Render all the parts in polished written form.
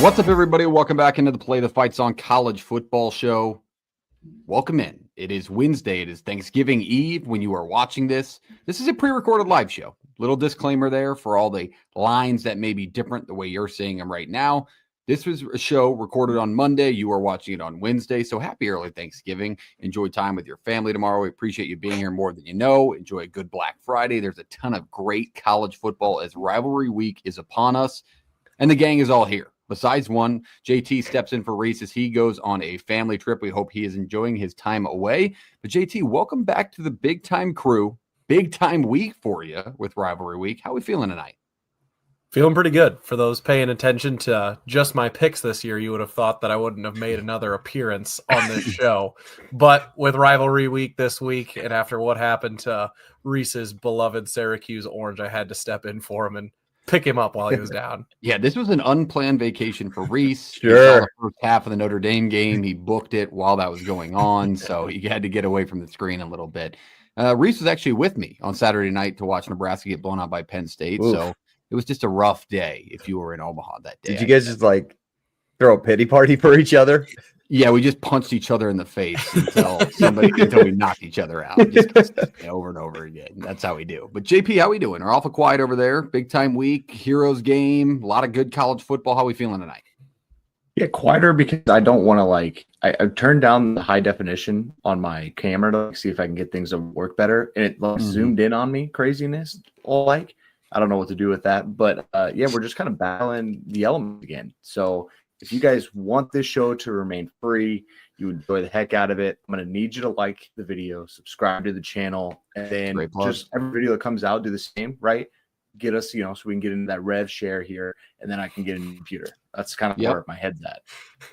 What's up, everybody? Welcome back into the Play the Fight Song College Football Show. Welcome in. It is Wednesday. It is Thanksgiving Eve when you are watching this. This is a pre-recorded live show. Little disclaimer there for all the lines that may be different the way you're seeing them right now. This was a show recorded on Monday. You are watching it on Wednesday. So happy early Thanksgiving. Enjoy time with your family tomorrow. We appreciate you being here more than you know. Enjoy a good Black Friday. There's a ton of great college football as rivalry week is upon us. And the gang is all here. Besides one, JT steps in for Reese as he goes on a family trip. We hope he is enjoying his time away. But JT, welcome back to the big time crew. Big time week for you with Rivalry Week. How are we feeling tonight? Feeling pretty good. For those paying attention to just my picks this year, you would have thought that I wouldn't have made another appearance on this show. But with Rivalry Week this week, and after what happened to Reese's beloved Syracuse Orange, I had to step in for him and pick him up while he was down. Yeah, this was an unplanned vacation for Reese. Sure. He saw the first half of the Notre Dame game. He booked it while that was going on, so he had to get away from the screen a little bit. Reese was actually with me on Saturday night to watch Nebraska get blown out by Penn State, Oof. so it was just a rough day if you were in Omaha that day. Did you guys just like throw a pity party for each other? Yeah, we just punched each other in the face until we knocked each other out. Just over and over again. That's how we do. But JP, how we doing? Are awful quiet over there. Big time week, Heroes game, a lot of good college football. How we feeling tonight? Yeah, quieter because I don't want to I turned down the high definition on my camera to see if I can get things to work better, and it zoomed in on me. Craziness, I don't know what to do with that, but yeah, we're just kind of battling the elements again. So if you guys want this show to remain free, you enjoy the heck out of it, I'm going to need you to like the video, subscribe to the channel, and then just every video that comes out, do the same, right? Get us, so we can get into that rev share here, and then I can get in the computer. That's kind of where my head's at.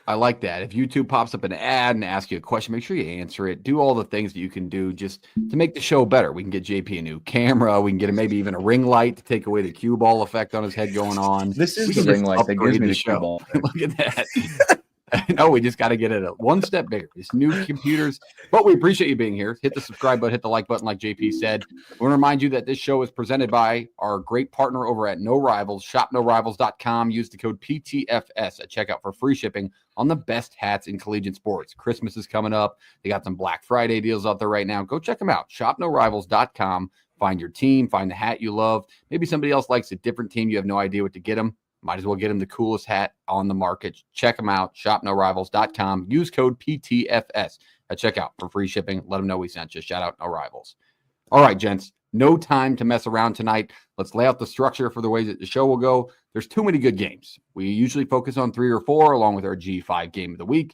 I like that. If YouTube pops up an ad and asks you a question, make sure you answer it. Do all the things that you can do just to make the show better. We can get JP a new camera. We can get him maybe even a ring light to take away the cue ball effect on his head going on. This is the ring light that gives me the cue ball. Look at that. I know we just got to get it one step bigger. It's new computers, but we appreciate you being here. Hit the subscribe button, hit the like button like JP said. I want to remind you that this show is presented by our great partner over at No Rivals, shopnorivals.com. Use the code PTFS at checkout for free shipping on the best hats in collegiate sports. Christmas is coming up. They got some Black Friday deals out there right now. Go check them out, shopnorivals.com. Find your team, find the hat you love. Maybe somebody else likes a different team. You have no idea what to get them. Might as well get him the coolest hat on the market. Check them out, shopnorivals.com. Use code PTFS at checkout for free shipping. Let them know we sent you. Shout out No Rivals. All right, gents, no time to mess around tonight. Let's lay out the structure for the way that the show will go. There's too many good games. We usually focus on 3 or 4 along with our G5 game of the week.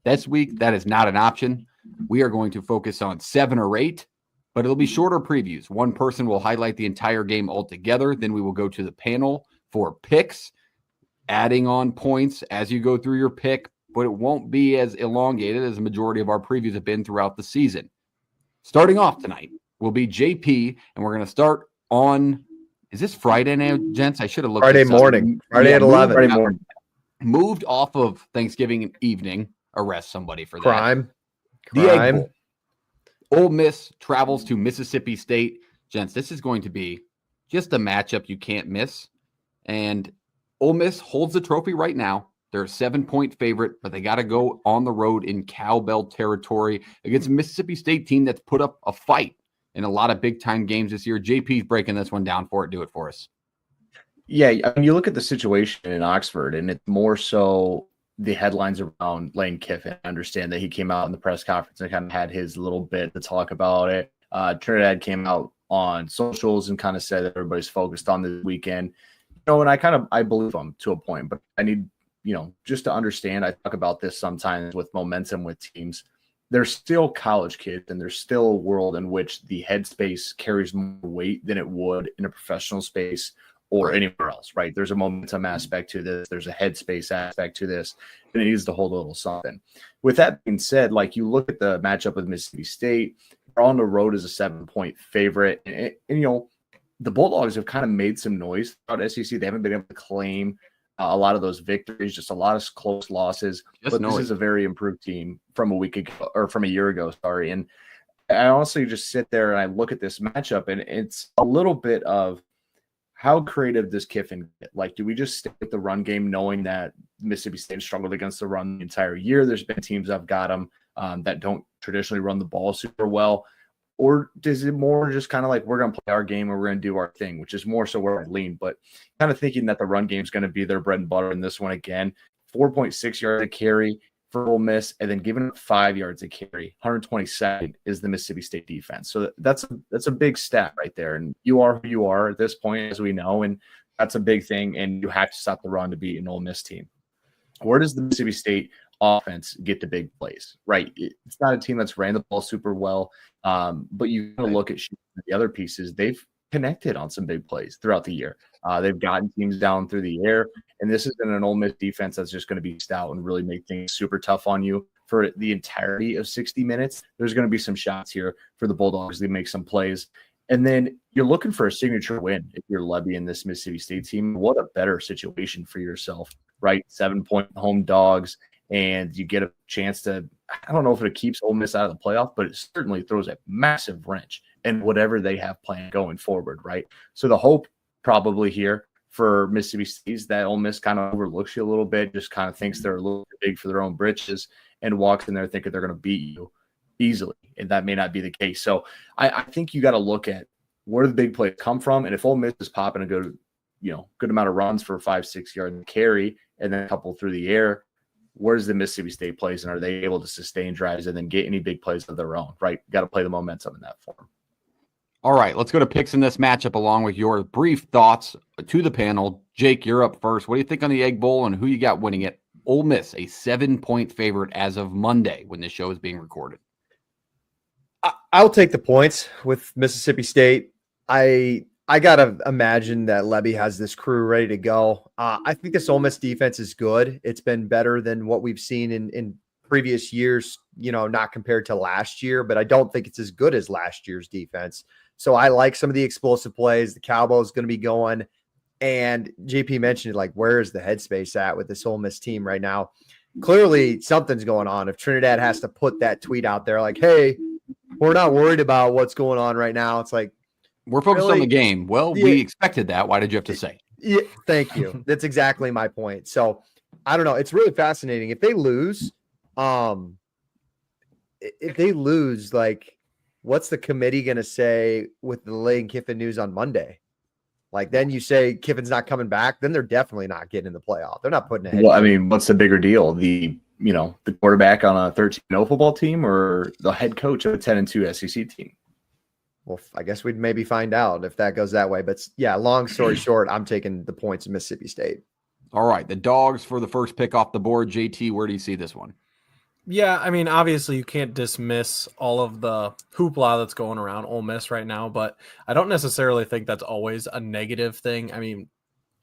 This week, that is not an option. We are going to focus on 7 or 8, but it'll be shorter previews. One person will highlight the entire game altogether. Then we will go to the panel for picks, adding on points as you go through your pick, but it won't be as elongated as the majority of our previews have been throughout the season. Starting off tonight will be JP, and we're going to start on, is this Friday now, gents? I should have looked Friday morning. Friday at 11. Friday morning. Moved off of Thanksgiving evening. Arrest somebody for that. Crime. The Egg Bowl. Ole Miss travels to Mississippi State. Gents, this is going to be just a matchup you can't miss. And Ole Miss holds the trophy right now. They're a 7-point favorite, but they got to go on the road in cowbell territory against a Mississippi State team that's put up a fight in a lot of big-time games this year. JP's breaking this one down for it. Do it for us. Yeah, I mean, you look at the situation in Oxford, and it's more so the headlines around Lane Kiffin. I understand that he came out in the press conference and kind of had his little bit to talk about it. Trinidad came out on socials and kind of said that everybody's focused on this weekend. And I believe him to a point, but I need, just to understand, I talk about this sometimes with momentum with teams. They're still college kids, and there's still a world in which the headspace carries more weight than it would in a professional space or anywhere else, right? There's a momentum aspect to this. There's a headspace aspect to this, and it needs to hold a little something. With that being said, you look at the matchup with Mississippi State, they're on the road as a 7-point favorite, and the Bulldogs have kind of made some noise throughout SEC. They haven't been able to claim a lot of those victories, just a lot of close losses. This is a very improved team from a year ago, sorry. And I honestly just sit there and I look at this matchup, and it's a little bit of how creative does Kiffin get? Like, do we just stick with the run game, knowing that Mississippi State struggled against the run the entire year? There's been teams I've got them that don't traditionally run the ball super well. Or is it more just kind of like we're going to play our game and we're going to do our thing, which is more so where I lean, but kind of thinking that the run game is going to be their bread and butter in this one again. 4.6 yards a carry for Ole Miss, and then giving up 5 yards a carry. 122nd is the Mississippi State defense. So that's a big stat right there. And you are who you are at this point, as we know, and that's a big thing. And you have to stop the run to beat an Ole Miss team. Where does the Mississippi State offense get to big plays? Right, it's not a team that's ran the ball super well, but you got to look at the other pieces. They've connected on some big plays throughout the year. They've gotten teams down through the air, and this isn't an Ole Miss defense that's just going to be stout and really make things super tough on you for the entirety of 60 minutes. There's going to be some shots here for the Bulldogs. They make some plays. And then you're looking for a signature win if you're Levy in this Mississippi State team. What a better situation for yourself, right? 7-point home dogs, and you get a chance to, I don't know if it keeps Ole Miss out of the playoff, but it certainly throws a massive wrench in whatever they have planned going forward, right? So the hope probably here for Mississippi State is that Ole Miss kind of overlooks you a little bit, just kind of thinks they're a little bit big for their own britches, and walks in there thinking they're going to beat you easily, and that may not be the case. So I think you got to look at where the big plays come from, and if Ole Miss is popping a good amount of runs for 5-6 yard carry and then a couple through the air, where's the Mississippi State plays, and are they able to sustain drives and then get any big plays of their own, right? Got to play the momentum in that form. All right, let's go to picks in this matchup along with your brief thoughts to the panel. Jake, you're up first. What do you think on the Egg Bowl and who you got winning it? Ole Miss, a 7-point favorite as of Monday when this show is being recorded. I'll take the points with Mississippi State. I got to imagine that Levy has this crew ready to go. I think this Ole Miss defense is good. It's been better than what we've seen in previous years, not compared to last year, but I don't think it's as good as last year's defense. So I like some of the explosive plays. The Cowboys going to be going. And JP mentioned, like, where is the headspace at with this Ole Miss team right now? Clearly something's going on. If Trinidad has to put that tweet out there like, hey, we're not worried about what's going on right now. It's like, we're focused on the game. Well, we expected that. Why did you have to say? Yeah, thank you. That's exactly my point. So I don't know. It's really fascinating. If they lose, like, what's the committee going to say with the Lane Kiffin news on Monday? Like, then you say Kiffin's not coming back, then they're definitely not getting in the playoff. They're not putting a head. Well, I mean, what's the bigger deal? The quarterback on a 13-0 football team or the head coach of a 10-2 SEC team? Well, I guess we'd maybe find out if that goes that way. But yeah, long story short, I'm taking the points of Mississippi State. All right, the Dogs for the first pick off the board. JT, where do you see this one? Yeah, I mean, obviously you can't dismiss all of the hoopla that's going around Ole Miss right now, but I don't necessarily think that's always a negative thing. I mean,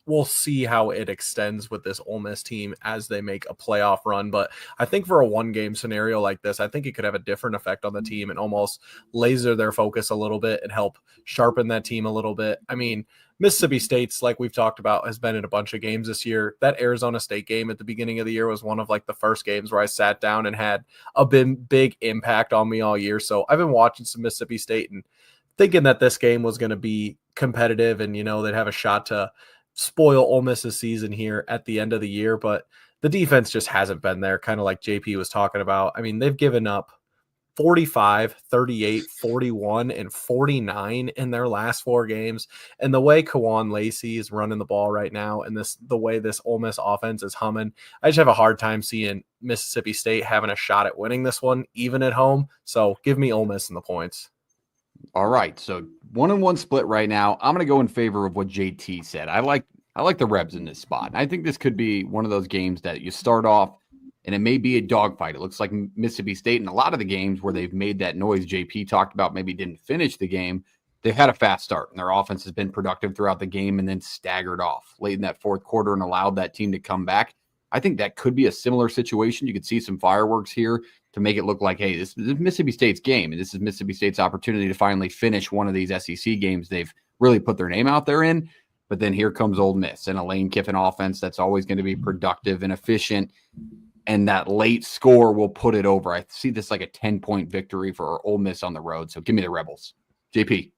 we'll see how it extends with this Ole Miss team as they make a playoff run. But I think for a one-game scenario like this, I think it could have a different effect on the team and almost laser their focus a little bit and help sharpen that team a little bit. I mean, Mississippi State's, like we've talked about, has been in a bunch of games this year. That Arizona State game at the beginning of the year was one of like the first games where I sat down and had a big impact on me all year. So I've been watching some Mississippi State and thinking that this game was going to be competitive and, they'd have a shot to spoil Ole Miss's season here at the end of the year. But the defense just hasn't been there, kind of like JP was talking about. I mean, they've given up 45, 38, 41, and 49 in their last 4 games. And the way Kawan Lacey is running the ball right now and the way this Ole Miss offense is humming, I just have a hard time seeing Mississippi State having a shot at winning this one, even at home. So give me Ole Miss in the points. All right, so 1-1 split right now. I'm going to go in favor of what JT said. I like the Rebs in this spot. And I think this could be one of those games that you start off and it may be a dogfight. It looks like Mississippi State in a lot of the games where they've made that noise JP talked about, maybe didn't finish the game. They've had a fast start and their offense has been productive throughout the game and then staggered off late in that fourth quarter and allowed that team to come back. I think that could be a similar situation. You could see some fireworks here to make it look like, hey, this is Mississippi State's game, and this is Mississippi State's opportunity to finally finish one of these SEC games they've really put their name out there in. But then here comes Ole Miss and a Lane Kiffin offense that's always going to be productive and efficient, and that late score will put it over. I see this like a 10-point victory for Ole Miss on the road, so give me the Rebels. JP.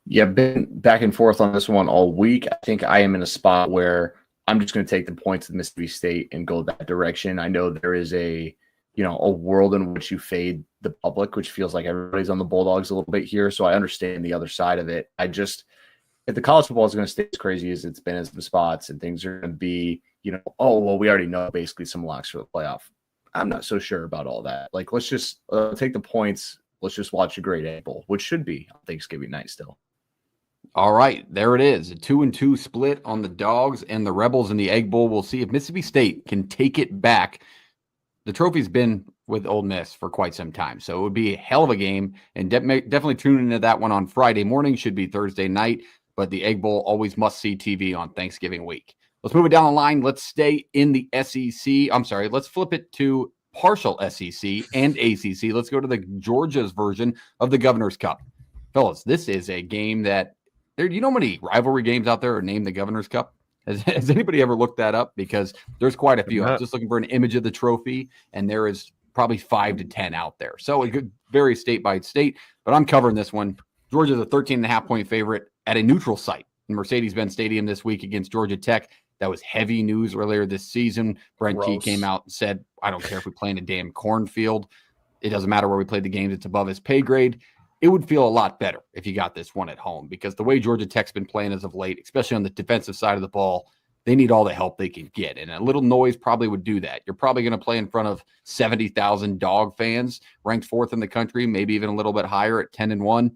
Yeah, been back and forth on this one all week. I think I am in a spot where I'm just going to take the points of Mississippi State and go that direction. I know there is a world in which you fade the public, which feels like everybody's on the Bulldogs a little bit here. So I understand the other side of it. If the college football is going to stay as crazy as it's been as the spots and things are going to be, oh, well, we already know basically some locks for the playoff. I'm not so sure about all that. Like, let's just take the points. Let's just watch a great Egg Bowl, which should be on Thanksgiving night still. All right, there it is. A 2-2 split on the Dogs and the Rebels in the Egg Bowl. We'll see if Mississippi State can take it back. The trophy's been with Ole Miss for quite some time, so it would be a hell of a game. And definitely tune into that one on Friday morning. Should be Thursday night, but the Egg Bowl always must-see TV on Thanksgiving week. Let's move it down the line. Let's stay in the SEC. I'm sorry, let's flip it to partial SEC and ACC. Let's go to the Georgia's version of the Governor's Cup. Fellas, this is a game that do you know how many rivalry games out there are named the Governor's Cup? Has anybody ever looked that up? Because there's quite a few. I was just looking for an image of the trophy, and there is probably 5 to 10 out there. So it could vary state by state, but I'm covering this one. Georgia's a 13.5-point favorite at a neutral site in Mercedes-Benz Stadium this week against Georgia Tech. That was heavy news earlier this season. Brent Key came out and said, I don't care if we play in a damn cornfield. It doesn't matter where we play the games. It's above his pay grade. It would feel a lot better if you got this one at home, because the way Georgia Tech's been playing as of late, especially on the defensive side of the ball, they need all the help they can get. And a little noise probably would do that. You're probably going to play in front of 70,000 Dog fans, ranked 4th in the country, maybe even a little bit higher at 10-1,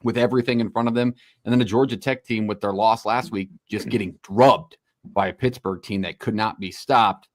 with everything in front of them. And then the Georgia Tech team, with their loss last week, just getting drubbed by a Pittsburgh team that could not be stopped,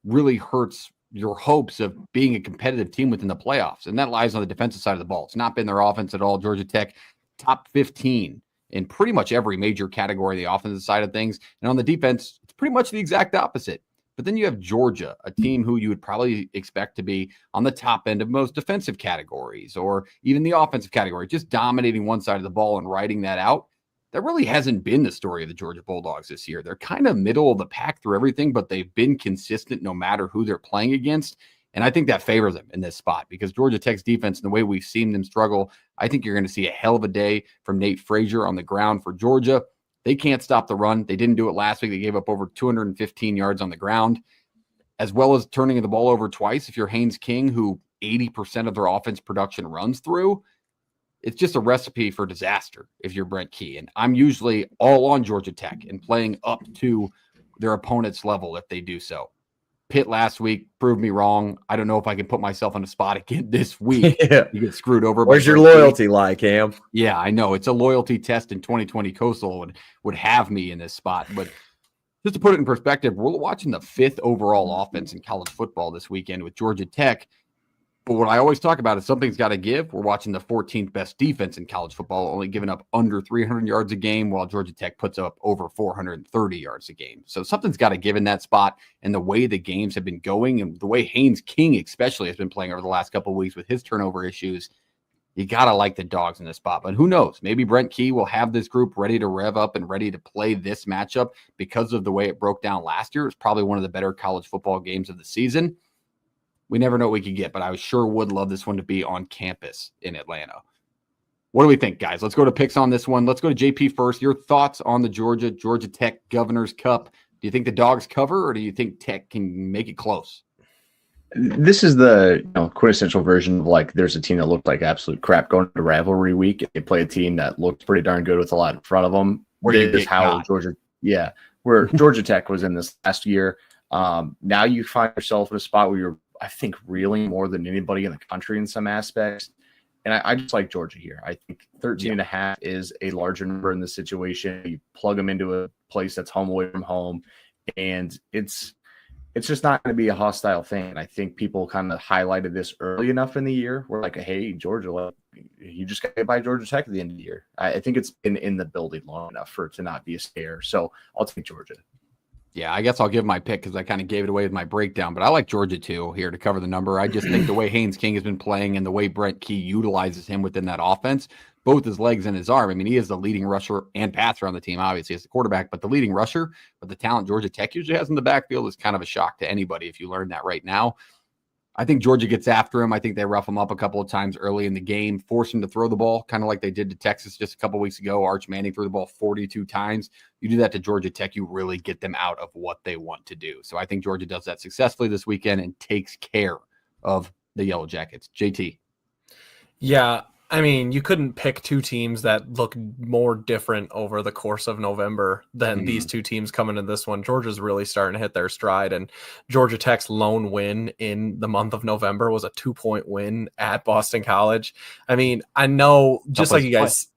really hurts your hopes of being a competitive team within the playoffs. And that lies on the defensive side of the ball. It's not been their offense at all. Georgia Tech, top 15 in pretty much every major category, the offensive side of things. And on the defense, it's pretty much the exact opposite. But then you have Georgia, a team who you would probably expect to be on the top end of most defensive categories, or even the offensive category, just dominating one side of the ball and riding that out. That really hasn't been the story of the Georgia Bulldogs this year. They're kind of middle of the pack through everything, but they've been consistent no matter who they're playing against. And I think that favors them in this spot, because Georgia Tech's defense and the way we've seen them struggle, I think you're going to see a hell of a day from Nate Frazier on the ground for Georgia. They can't stop the run. They didn't do it last week. They gave up over 215 yards on the ground, as well as turning the ball over twice. If you're Haynes King, who 80% of their offense production runs through, it's just a recipe for disaster if you're Brent Key. And I'm usually all on Georgia Tech and playing up to their opponent's level if they do so. Pitt last week proved me wrong. I don't know if I can put myself on a spot again this week. Yeah. You get screwed over. Where's your loyalty lie, Cam? Yeah, I know. It's a loyalty test in 2020. Coastal would have me in this spot. But just to put it in perspective, we're watching the 5th overall offense in college football this weekend with Georgia Tech. But what I always talk about is something's got to give. We're watching the 14th best defense in college football, only giving up under 300 yards a game, while Georgia Tech puts up over 430 yards a game. So something's got to give in that spot. And the way the games have been going, and the way Haynes King especially has been playing over the last couple of weeks with his turnover issues, you got to like the Dogs in this spot. But who knows? Maybe Brent Key will have this group ready to rev up and ready to play this matchup because of the way it broke down last year. It's probably one of the better college football games of the season. We never know what we could get, but I sure would love this one to be on campus in Atlanta. What do we think, guys? Let's go to picks on this one. Let's go to JP first. Your thoughts on the Georgia Tech Governor's Cup. Do you think the Dogs cover, or do you think Tech can make it close? This is the quintessential version of, like, there's a team that looked like absolute crap going to rivalry week. They play a team that looked pretty darn good with a lot in front of them. Where Georgia Tech was in this last year. Now you find yourself in a spot where you're, I think, reeling more than anybody in the country in some aspects. And I just like Georgia here. I think 13.5 is a larger number in this situation. You plug them into a place that's home away from home, and it's just not going to be a hostile thing. And I think people kind of highlighted this early enough in the year. We're like, hey, Georgia, you just got to get by Georgia Tech at the end of the year. I think it's been in the building long enough for it to not be a scare. So I'll take Georgia. Yeah, I guess I'll give my pick because I kind of gave it away with my breakdown, but I like Georgia too here to cover the number. I just think the way Haynes King has been playing and the way Brent Key utilizes him within that offense, both his legs and his arm. I mean, he is the leading rusher and passer on the team, obviously, as the quarterback, but the leading rusher, but the talent Georgia Tech usually has in the backfield is kind of a shock to anybody if you learn that right now. I think Georgia gets after him. I think they rough him up a couple of times early in the game, force him to throw the ball, kind of like they did to Texas just a couple of weeks ago. Arch Manning threw the ball 42 times. You do that to Georgia Tech, you really get them out of what they want to do. So I think Georgia does that successfully this weekend and takes care of the Yellow Jackets. JT. Yeah, I mean, you couldn't pick two teams that look more different over the course of November than these two teams coming into this one. Georgia's really starting to hit their stride, and Georgia Tech's lone win in the month of November was a 2-point win at Boston College. I mean, I know just like you guys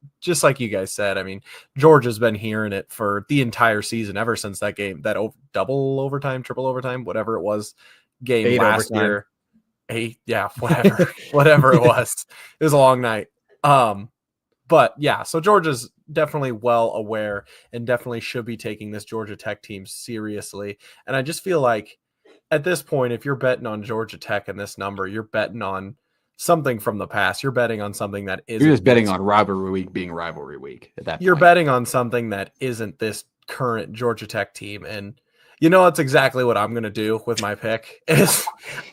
said, I mean, Georgia's been hearing it for the entire season ever since that game, that double overtime, triple overtime, whatever it was, game 8 last overtime. year. Whatever it was. It was a long night. But yeah, so Georgia's definitely well aware and definitely should be taking this Georgia Tech team seriously. And I just feel like at this point, if you're betting on Georgia Tech and this number, you're betting on something from the past. You're betting on something that isn't. You're just betting on rivalry week being rivalry week at that point. You're betting on something that isn't this current Georgia Tech team. And you know, that's exactly what I'm going to do with my pick. Is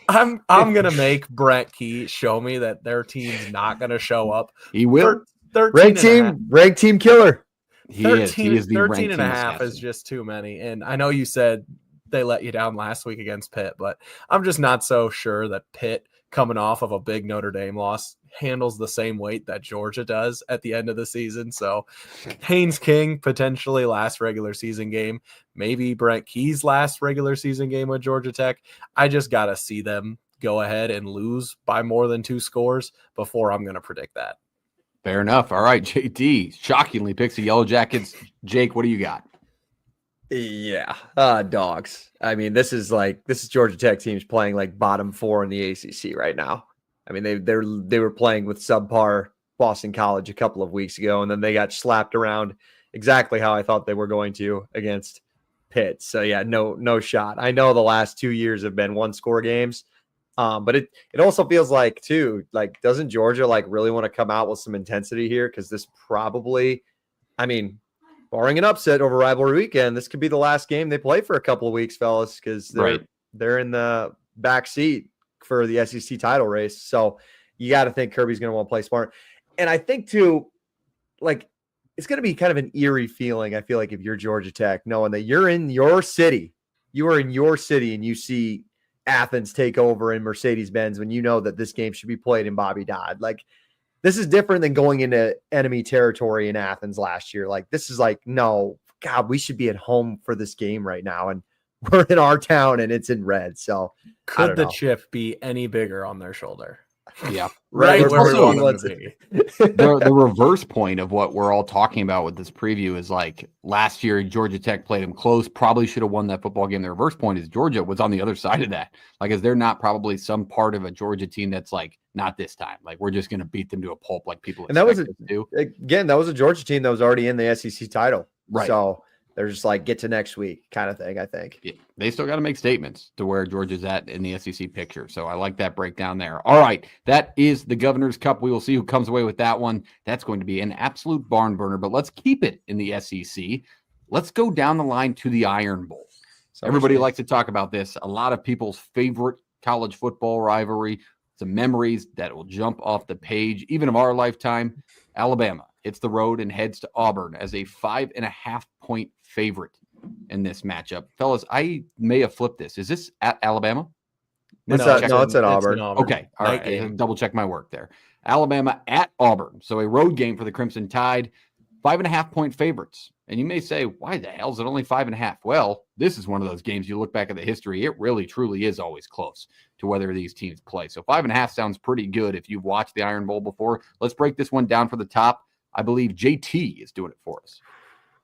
I'm going to make Brent Key show me that their team's not going to show up. He will. Ranked team killer. He is the 13 and a half is just too many. And I know you said they let you down last week against Pitt, but I'm just not so sure that Pitt, coming off of a big Notre Dame loss, handles the same weight that Georgia does at the end of the season. So Haynes King, potentially last regular season game, maybe Brent Key's last regular season game with Georgia Tech. I just got to see them go ahead and lose by more than 2 scores before I'm going to predict that. Fair enough. All right, JT shockingly picks the Yellow Jackets. Jake, what do you got? Yeah, dogs. I mean, this is Georgia Tech teams playing like bottom 4 in the ACC right now. I mean, they were playing with subpar Boston College a couple of weeks ago, and then they got slapped around exactly how I thought they were going to against Pitt. So yeah, no shot. I know the last 2 years have been 1-score games, but it also feels like too, like, doesn't Georgia like really want to come out with some intensity here? Because this probably, I mean, barring an upset over rivalry weekend, this could be the last game they play for a couple of weeks, fellas, because they're in the back seat for the SEC title race. So you got to think Kirby's going to want to play smart. And I think too, like, it's going to be kind of an eerie feeling, I feel like, if you're Georgia Tech, knowing that you're in your city, and you see Athens take over in Mercedes-Benz when you know that this game should be played in Bobby Dodd. Like, this is different than going into enemy territory in Athens last year. Like, this is like, no, God, we should be at home for this game right now. And we're in our town and it's in red. So could the chip be any bigger on their shoulder? Yeah. Right. It's Where we also, want them to be. the reverse point of what we're all talking about with this preview is like last year, Georgia Tech played them close, probably should have won that football game. The reverse point is Georgia was on the other side of that. Like, is there not probably some part of a Georgia team that's like, not this time? Like, we're just going to beat them to a pulp like people and that was that was a Georgia team that was already in the SEC title. Right. So they're just like, get to next week kind of thing, I think. Yeah, they still got to make statements to where Georgia's at in the SEC picture. So I like that breakdown there. All right. That is the Governor's Cup. We will see who comes away with that one. That's going to be an absolute barn burner, but let's keep it in the SEC. Let's go down the line to the Iron Bowl. Everybody likes to talk about this. A lot of people's favorite college football rivalry, some memories that will jump off the page, even of our lifetime. Alabama hits the road and heads to Auburn as a 5.5-point favorite in this matchup. Fellas, I may have flipped this. Is this at Alabama? It's at Auburn. Okay. All right. Double check my work there. Alabama at Auburn. So a road game for the Crimson Tide. 5.5-point favorites. And you may say, why the hell is it only 5.5? Well, this is one of those games you look back at the history. It really, truly is always close to whether these teams play. So 5.5 sounds pretty good if you've watched the Iron Bowl before. Let's break this one down for the top. I believe JT is doing it for us.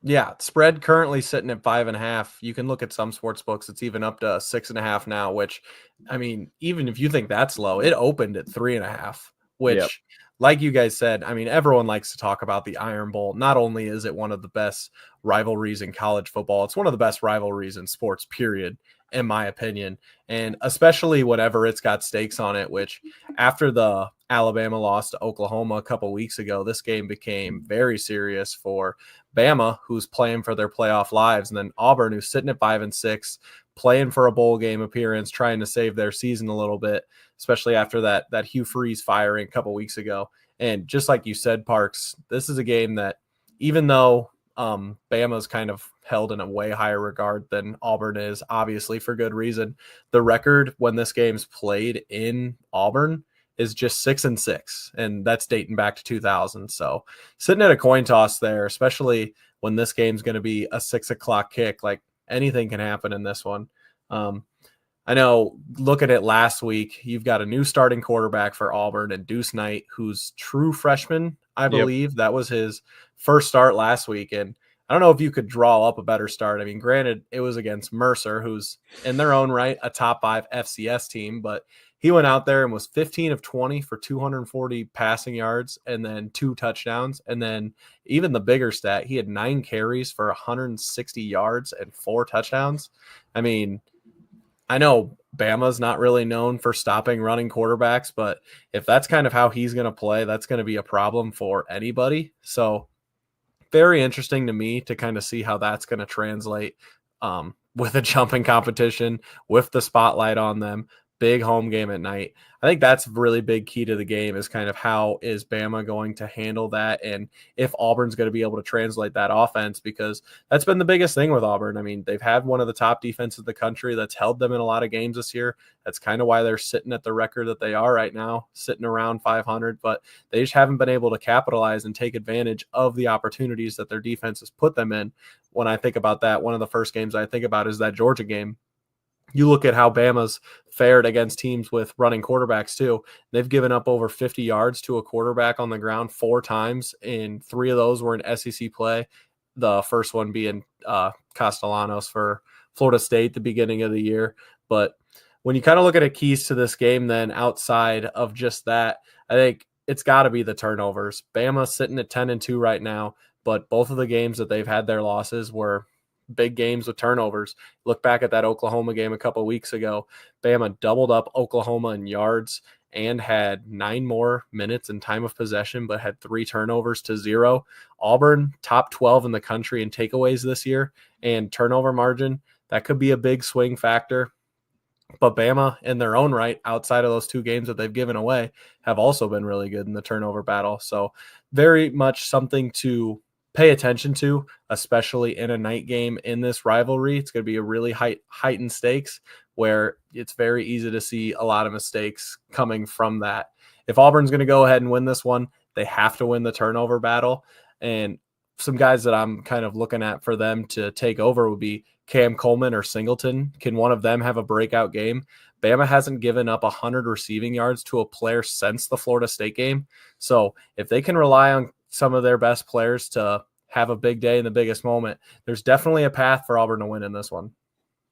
Yeah, spread currently sitting at 5.5. You can look at some sports books. It's even up to 6.5 now, which, I mean, even if you think that's low, it opened at 3.5, which, like you guys said, I mean, everyone likes to talk about the Iron Bowl. Not only is it one of the best rivalries in college football, it's one of the best rivalries in sports, period, in my opinion. And especially whenever it's got stakes on it, which after the Alabama loss to Oklahoma a couple weeks ago, this game became very serious for Bama, who's playing for their playoff lives, and then Auburn, who's sitting at 5-6, playing for a bowl game appearance, trying to save their season a little bit, especially after that Hugh Freeze firing a couple weeks ago. And just like you said, Parks, this is a game that even though Bama's kind of held in a way higher regard than Auburn is, obviously for good reason, the record when this game's played in Auburn is just 6-6, and that's dating back to 2000. So sitting at a coin toss there, especially when this game's going to be a 6:00 kick, like anything can happen in this one. I know looking at last week, you've got a new starting quarterback for Auburn and Deuce Knight, who's true freshman, I believe. That was his first start last week. And I don't know if you could draw up a better start. I mean, granted, it was against Mercer, who's in their own right a top 5 FCS team, but he went out there and was 15 of 20 for 240 passing yards and then 2 touchdowns. And then even the bigger stat, he had 9 carries for 160 yards and 4 touchdowns. I mean, I know Bama's not really known for stopping running quarterbacks, but if that's kind of how he's going to play, that's going to be a problem for anybody. Very interesting to me to kind of see how that's going to translate with a jumping competition, with the spotlight on them. Big home game at night. I think that's a really big key to the game is kind of how is Bama going to handle that and if Auburn's going to be able to translate that offense, because that's been the biggest thing with Auburn. I mean, they've had one of the top defenses of the country that's held them in a lot of games this year. That's kind of why they're sitting at the record that they are right now, sitting around 500, but they just haven't been able to capitalize and take advantage of the opportunities that their defense has put them in. When I think about that, one of the first games I think about is that Georgia game. You look at how Bama's fared against teams with running quarterbacks too. They've given up over 50 yards to a quarterback on the ground 4 times, and 3 of those were in SEC play. The first one being Castellanos for Florida State, the beginning of the year. But when you kind of look at the keys to this game, then outside of just that, I think it's got to be the turnovers. Bama's sitting at 10-2 right now, but both of the games that they've had their losses were big games with turnovers. Look back at that Oklahoma game a couple weeks ago. Bama doubled up Oklahoma in yards and had 9 more minutes in time of possession, but had 3 turnovers to 0. Auburn, top 12 in the country in takeaways this year, and turnover margin, that could be a big swing factor. But Bama, in their own right, outside of those 2 games that they've given away, have also been really good in the turnover battle. So very much something to pay attention to, especially in a night game in this rivalry. It's going to be a really heightened stakes where it's very easy to see a lot of mistakes coming from that. If Auburn's going to go ahead and win this one, they have to win the turnover battle. And some guys that I'm kind of looking at for them to take over would be Cam Coleman or Singleton. Can one of them have a breakout game? Bama hasn't given up 100 receiving yards to a player since the Florida State game. So if they can rely on some of their best players to have a big day in the biggest moment, there's definitely a path for Auburn to win in this one.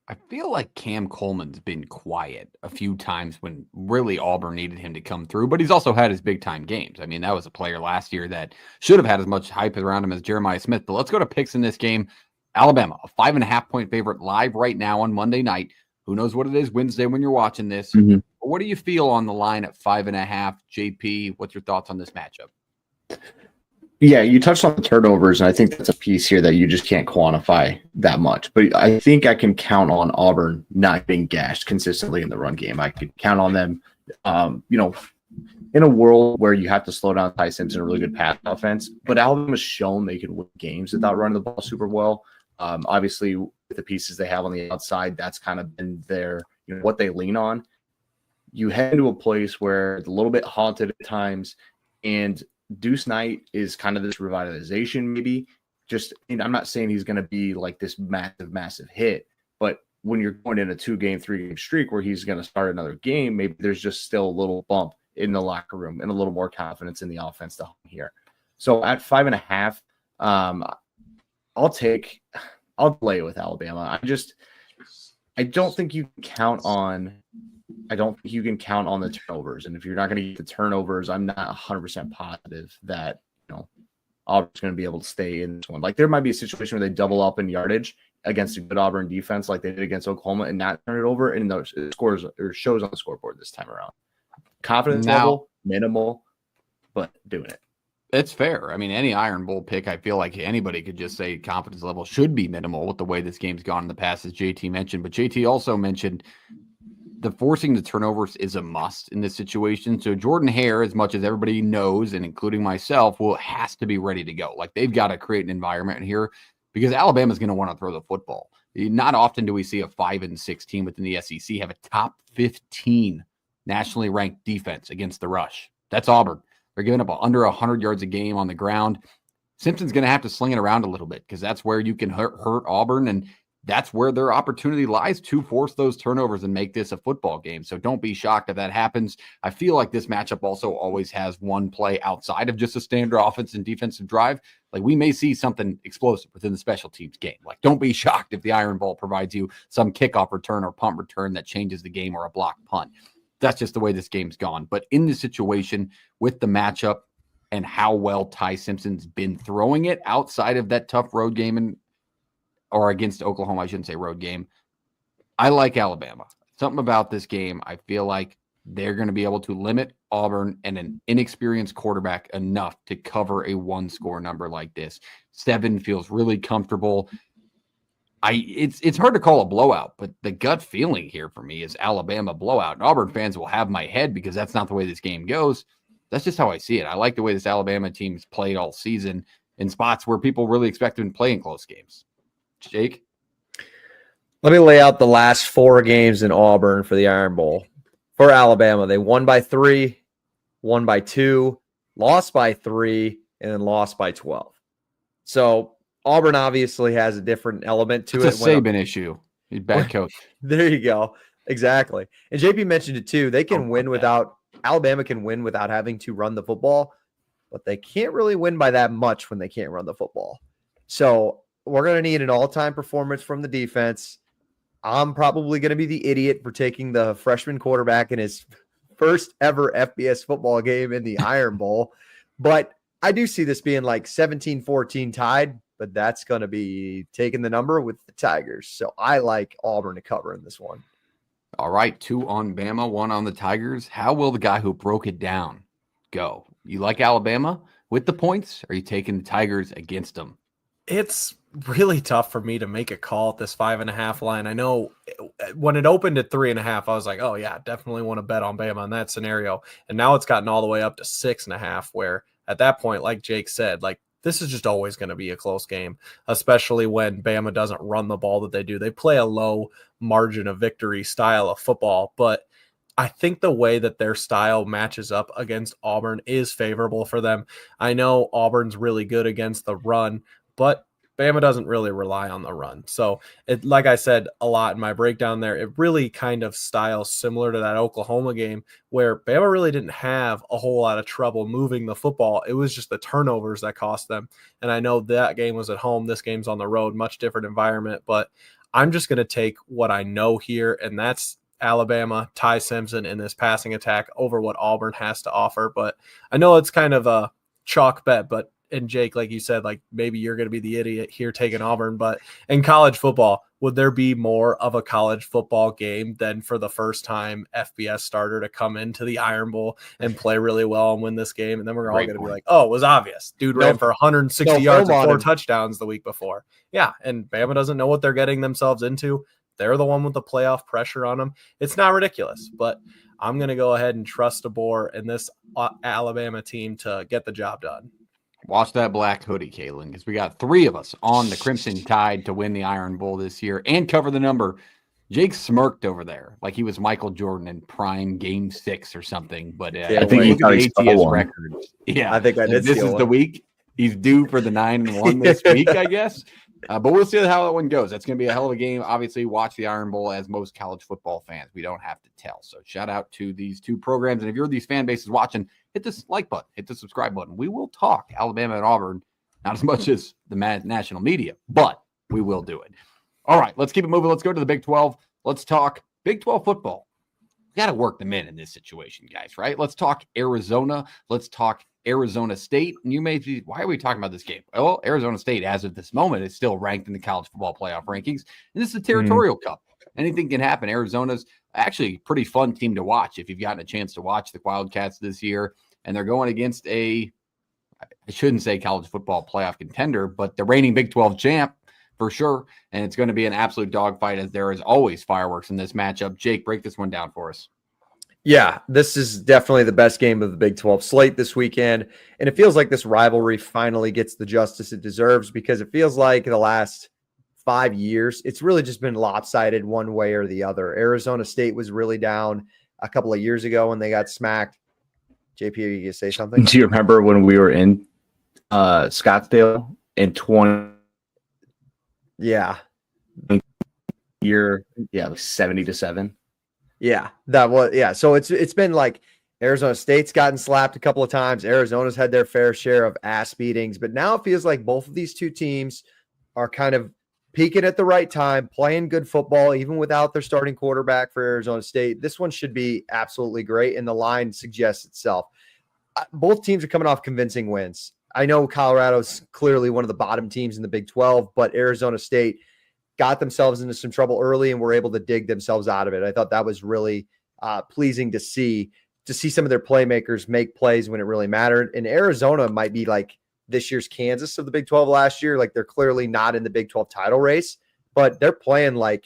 I feel like Cam Coleman's been quiet a few times when really Auburn needed him to come through, but he's also had his big time games. I mean, that was a player last year that should have had as much hype around him as Jeremiah Smith. But let's go to picks in this game. Alabama, a 5.5-point favorite live right now on Monday night. Who knows what it is Wednesday when you're watching this. Mm-hmm. What do you feel on the line at 5.5? JP, what's your thoughts on this matchup? Yeah, you touched on the turnovers, and I think that's a piece here that you just can't quantify that much. But I think I can count on Auburn not being gashed consistently in the run game. I could count on them, in a world where you have to slow down Ty Simpson, a really good pass offense. But Alabama's shown they can win games without running the ball super well. Obviously, with the pieces they have on the outside, that's kind of been their, what they lean on. You head into a place where it's a little bit haunted at times, and Deuce Knight is kind of this revitalization, maybe. I'm not saying he's going to be like this massive hit, but when you're going in a 2-game, 3-game streak where he's going to start another game, maybe there's just still a little bump in the locker room and a little more confidence in the offense to home here. So at 5.5, I'll play with Alabama. I don't think you can count on the turnovers. And if you're not going to get the turnovers, I'm not 100% positive that, Auburn's going to be able to stay in this one. Like, there might be a situation where they double up in yardage against a good Auburn defense like they did against Oklahoma and not turn it over, and those scores or shows on the scoreboard this time around. Confidence level, minimal, but doing it. It's fair. I mean, any Iron Bowl pick, I feel like anybody could just say confidence level should be minimal with the way this game's gone in the past, as JT mentioned. But JT also mentioned the forcing the turnovers is a must in this situation. So Jordan Hare, as much as everybody knows, and including myself, has to be ready to go. Like, they've got to create an environment here because Alabama's going to want to throw the football. Not often do we see a 5-6 team within the SEC have a top 15 nationally ranked defense against the rush. That's Auburn. They're giving up under 100 yards a game on the ground. Simpson's going to have to sling it around a little bit because that's where you can hurt Auburn, and that's where their opportunity lies to force those turnovers and make this a football game. So don't be shocked if that happens. I feel like this matchup also always has one play outside of just a standard offense and defensive drive. Like, we may see something explosive within the special teams game. Like, don't be shocked if the Iron Bowl provides you some kickoff return or punt return that changes the game or a block punt. That's just the way this game's gone. But in this situation with the matchup and how well Ty Simpson's been throwing it outside of that tough road game or against Oklahoma, I shouldn't say road game, I like Alabama. Something about this game, I feel like they're going to be able to limit Auburn and an inexperienced quarterback enough to cover a one-score number like this. 7 feels really comfortable. It's hard to call a blowout, but the gut feeling here for me is Alabama blowout. And Auburn fans will have my head because that's not the way this game goes. That's just how I see it. I like the way this Alabama team's played all season in spots where people really expect them to play in close games. Jake? Let me lay out the last 4 games in Auburn for the Iron Bowl. For Alabama, they won by 3, won by 2, lost by 3, and then lost by 12. So Auburn obviously has a different element to it. It's a Saban issue. He's bad coach. There you go. Exactly. And JP mentioned it too. They can win without – Alabama can win without having to run the football, but they can't really win by that much when they can't run the football. So we're going to need an all-time performance from the defense. I'm probably going to be the idiot for taking the freshman quarterback in his first ever FBS football game in the Iron Bowl. But I do see this being like 17-14 tied, but that's going to be taking the number with the Tigers. So I like Auburn to cover in this one. All right, 2 on Bama, 1 on the Tigers. How will the guy who broke it down go? You like Alabama with the points? Or are you taking the Tigers against them? It's really tough for me to make a call at this 5.5 line. I know when it opened at 3.5, I was like, oh yeah, definitely want to bet on Bama in that scenario. And now it's gotten all the way up to 6.5, where at that point, like Jake said, like, this is just always going to be a close game, especially when Bama doesn't run the ball that they do. They play a low margin of victory style of football, but I think the way that their style matches up against Auburn is favorable for them. I know Auburn's really good against the run, but Bama doesn't really rely on the run. So it, like I said a lot in my breakdown there, it really kind of styles similar to that Oklahoma game where Bama really didn't have a whole lot of trouble moving the football. It was just the turnovers that cost them. And I know that game was at home. This game's on the road, much different environment, but I'm just going to take what I know here, and that's Alabama, Ty Simpson in this passing attack over what Auburn has to offer. But I know it's kind of a chalk bet, but and Jake, like you said, like maybe you're going to be the idiot here taking Auburn, but in college football, would there be more of a college football game than for the first time FBS starter to come into the Iron Bowl and play really well and win this game? And then we're all going to be like, oh, it was obvious. Dude ran for 160 yards and 4 touchdowns the week before. Yeah. And Bama doesn't know what they're getting themselves into. They're the one with the playoff pressure on them. It's not ridiculous, but I'm going to go ahead and trust DeBoer and this Alabama team to get the job done. Watch that black hoodie, Caitlin, because we got 3 of us on the Crimson Tide to win the Iron Bowl this year and cover the number. Jake smirked over there like he was Michael Jordan in prime Game 6 or something. But I think he thought he stole one. Records. Yeah, I think I did. This is the week he's due for the 9-1 this week, I guess. But we'll see how that one goes. That's going to be a hell of a game. Obviously, watch the Iron Bowl as most college football fans. We don't have to tell. So shout out to these 2 programs. And if you're these fan bases watching, hit this like button, hit the subscribe button. We will talk Alabama and Auburn, not as much as the national media, but we will do it. All right, let's keep it moving. Let's go to the Big 12. Let's talk Big 12 football. We got to work them in this situation, guys, right? Let's talk Arizona. Let's talk Arizona State. And you may be, why are we talking about this game? Well, Arizona State, as of this moment, is still ranked in the college football playoff rankings. And this is a territorial cup. Anything can happen. Arizona's actually a pretty fun team to watch if you've gotten a chance to watch the Wildcats this year. And they're going against a I shouldn't say college football playoff contender, but the reigning Big 12 champ for sure. And it's going to be an absolute dogfight, as there is always fireworks in this matchup. Jake, break this one down for us. Yeah, this is definitely the best game of the Big 12 slate this weekend. And it feels like this rivalry finally gets the justice it deserves, because it feels like the last 5 years, it's really just been lopsided one way or the other. Arizona State was really down a couple of years ago when they got smacked. JP, are you going to say something? Do you remember when we were in Scottsdale in 20? Yeah. Year, like 70-7. Yeah, that was, yeah. So it's been like Arizona State's gotten slapped a couple of times. Arizona's had their fair share of ass beatings, but now it feels like both of these two teams are kind of peaking at the right time, playing good football, even without their starting quarterback for Arizona State. This one should be absolutely great, and the line suggests itself. Both teams are coming off convincing wins. I know Colorado's clearly one of the bottom teams in the Big 12, but Arizona State got themselves into some trouble early and were able to dig themselves out of it. I thought that was really pleasing to see some of their playmakers make plays when it really mattered. And Arizona might be like this year's Kansas of the Big 12 last year. Like, they're clearly not in the Big 12 title race, but they're playing like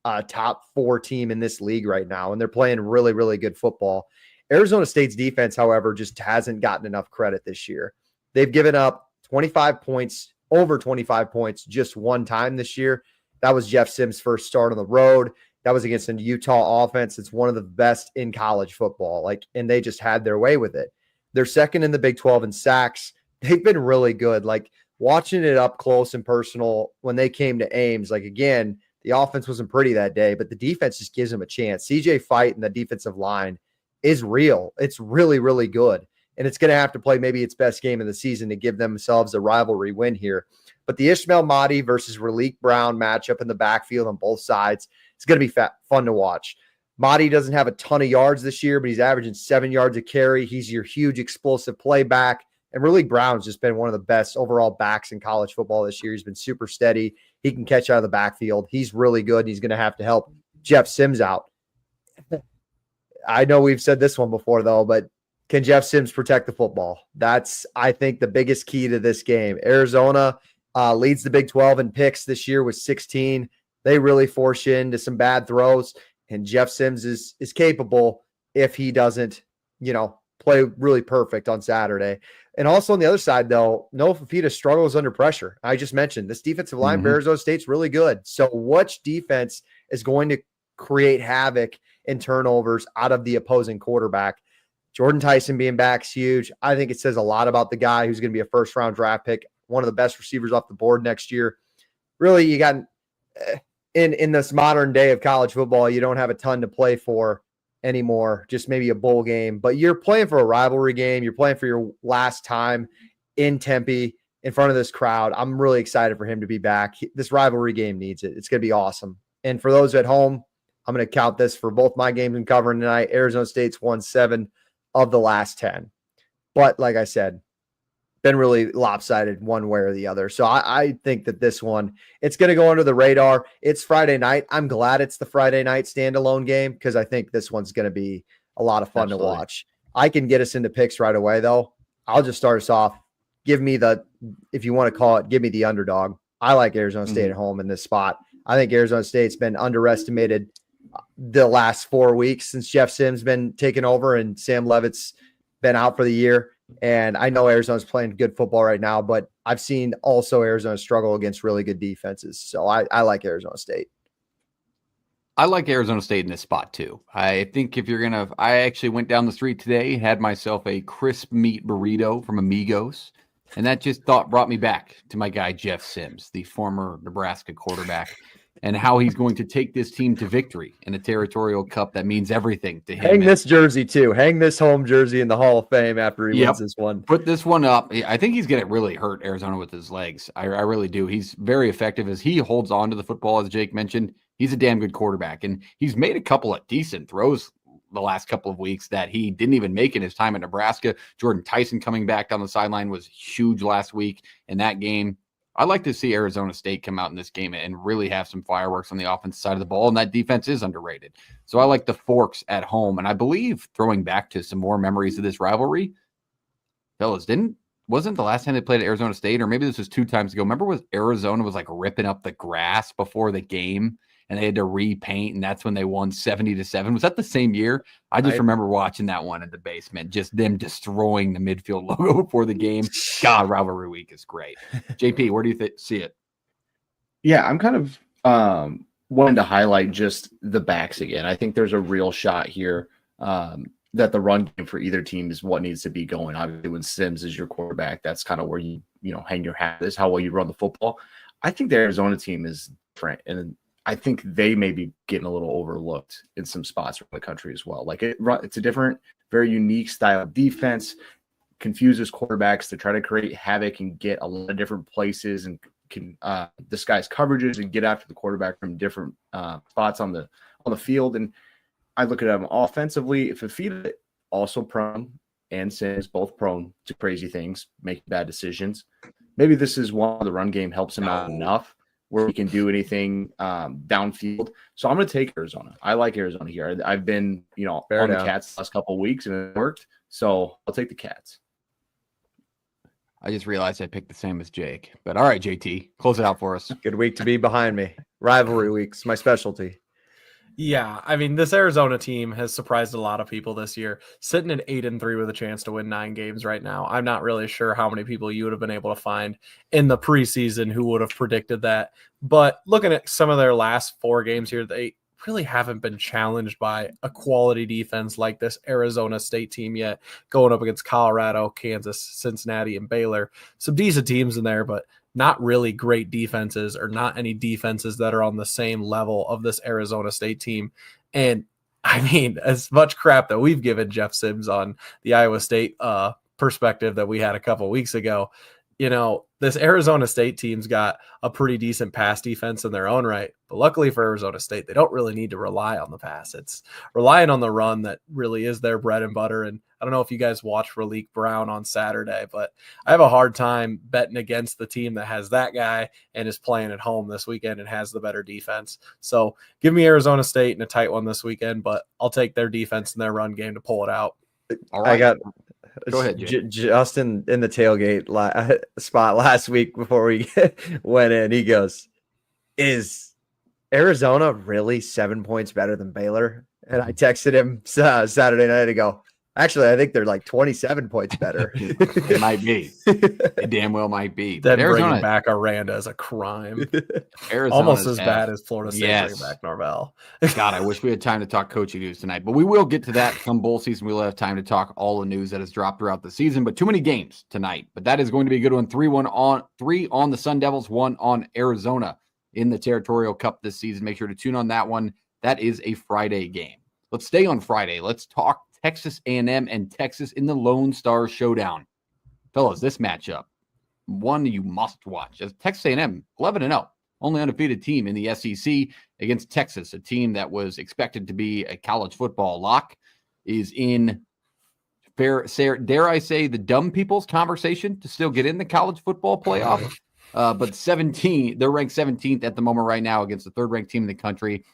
a top 4 team in this league right now. And they're playing really, really good football. Arizona State's defense, however, just hasn't gotten enough credit this year. They've given up 25 points, over 25 points just one time this year. That was Jeff Sims' first start on the road. That was against a Utah offense. It's one of the best in college football. And they just had their way with it. They're second in the Big 12 in sacks. They've been really good. Like, watching it up close and personal when they came to Ames, like, again, the offense wasn't pretty that day, but the defense just gives them a chance. CJ Fight and the defensive line is real. It's really, really good. And it's going to have to play maybe its best game of the season to give themselves a rivalry win here. But the Ishmael Mahdi versus Raleek Brown matchup in the backfield on both sides, it's going to be fun to watch. Mahdi doesn't have a ton of yards this year, but he's averaging 7 yards a carry. He's your huge explosive play back. And Raleek Brown's just been one of the best overall backs in college football this year. He's been super steady. He can catch out of the backfield. He's really good. He's going to have to help Jeff Sims out. I know we've said this one before, though, but can Jeff Sims protect the football? That's, I think, the biggest key to this game. Arizona leads the Big 12 in picks this year with 16. They really force you into some bad throws, and Jeff Sims is capable if he doesn't, play really perfect on Saturday. And also on the other side, though, Noah Fafita struggles under pressure. I just mentioned this defensive line for Arizona State's really good. So which defense is going to create havoc and turnovers out of the opposing quarterback? Jordan Tyson being back is huge. I think it says a lot about the guy who's going to be a first-round draft pick, one of the best receivers off the board next year. Really, you got in this modern day of college football, you don't have a ton to play for anymore, just maybe a bowl game. But you're playing for a rivalry game. You're playing for your last time in Tempe in front of this crowd. I'm really excited for him to be back. This rivalry game needs it. It's going to be awesome. And for those at home, I'm going to count this for both my games and covering tonight. Arizona State's won 7 of the last 10. But like I said, been really lopsided one way or the other. So I think that this one, it's going to go under the radar. It's Friday night. I'm glad it's the Friday night standalone game, because I think this one's going to be a lot of fun to watch. I can get us into picks right away, though. I'll just start us off. Give me if you want to call it, give me the underdog. I like Arizona State at home in this spot. I think Arizona State's been underestimated the last 4 weeks since Jeff Sims been taken over and Sam Levitt's been out for the year. And I know Arizona's playing good football right now, but I've seen also Arizona struggle against really good defenses. So I like Arizona State. I like Arizona State in this spot too. I think if you're I actually went down the street today, had myself a crisp meat burrito from Amigos, and that just brought me back to my guy Jeff Sims, the former Nebraska quarterback, and how he's going to take this team to victory in a territorial cup that means everything to him. Hang this jersey too. Hang this home jersey in the Hall of Fame after he wins this one. Put this one up. I think he's going to really hurt Arizona with his legs. I really do. He's very effective as he holds on to the football, as Jake mentioned. He's a damn good quarterback, and he's made a couple of decent throws the last couple of weeks that he didn't even make in his time at Nebraska. Jordan Tyson coming back down the sideline was huge last week in that game. I'd like to see Arizona State come out in this game and really have some fireworks on the offensive side of the ball, and that defense is underrated. So I like the Forks at home, and I believe, throwing back to some more memories of this rivalry, fellas, didn't wasn't the last time they played at Arizona State, or maybe this was 2 times ago. Remember, was Arizona was like ripping up the grass before the game, and they had to repaint, and that's when they won 70-7. Was that the same year? I just remember watching that one in the basement, just them destroying the midfield logo before the game. God, rivalry week is great. JP, where do you see it? Yeah, I'm kind of wanting to highlight just the backs again. I think there's a real shot here that the run game for either team is what needs to be going. Obviously, when Sims is your quarterback, that's kind of where you hang your hat. This is how well you run the football. I think the Arizona team is different, and I think they may be getting a little overlooked in some spots around the country as well. Like it's a different, very unique style of defense, confuses quarterbacks to try to create havoc and get a lot of different places and can disguise coverages and get after the quarterback from different spots on the field. And I look at them offensively. If Fafita also prone and Sims both prone to crazy things, making bad decisions, maybe this is one where the run game helps him out enough where he can do anything downfield. So I'm going to take Arizona. I like Arizona here. I've been, on the Cats the last couple of weeks and it worked. So I'll take the Cats. I just realized I picked the same as Jake. But all right, JT, close it out for us. Good week to be behind me. Rivalry week's my specialty. Yeah, I mean, this Arizona team has surprised a lot of people this year, sitting at 8-3 with a chance to win 9 games right now. I'm not really sure how many people you would have been able to find in the preseason who would have predicted that. But looking at some of their last 4 games here, they really haven't been challenged by a quality defense like this Arizona State team yet, going up against Colorado, Kansas, Cincinnati, and Baylor. Some decent teams in there, but not really great defenses, or not any defenses that are on the same level of this Arizona State team. And I mean, as much crap that we've given Jeff Sims on the Iowa State perspective that we had a couple of weeks ago, this Arizona State team's got a pretty decent pass defense in their own right. But luckily for Arizona State, they don't really need to rely on the pass. It's relying on the run that really is their bread and butter. And I don't know if you guys watched Raleek Brown on Saturday, but I have a hard time betting against the team that has that guy and is playing at home this weekend and has the better defense. So give me Arizona State in a tight one this weekend, but I'll take their defense and their run game to pull it out. All right. Go ahead, Justin in the tailgate spot last week before we went in. He goes, "Is Arizona really 7 points better than Baylor?" And I texted him Saturday night to go, "Actually, I think they're like 27 points better." It might be. It damn well might be. Then bringing back Aranda is a crime. Almost as bad as Florida State bringing back Norvell. God, I wish we had time to talk coaching news tonight, but we will get to that come bowl season. We'll have time to talk all the news that has dropped throughout the season, but too many games tonight. But that is going to be a good one. 3 on the Sun Devils, 1 on Arizona in the Territorial Cup this season. Make sure to tune on that one. That is a Friday game. Let's stay on Friday. Let's talk Texas A&M and Texas in the Lone Star Showdown. Fellas, this matchup, one you must watch. As Texas A&M, 11-0, only undefeated team in the SEC against Texas, a team that was expected to be a college football lock, is in, dare I say, the dumb people's conversation to still get in the college football playoff. But they're ranked 17th at the moment right now against the third-ranked team in the country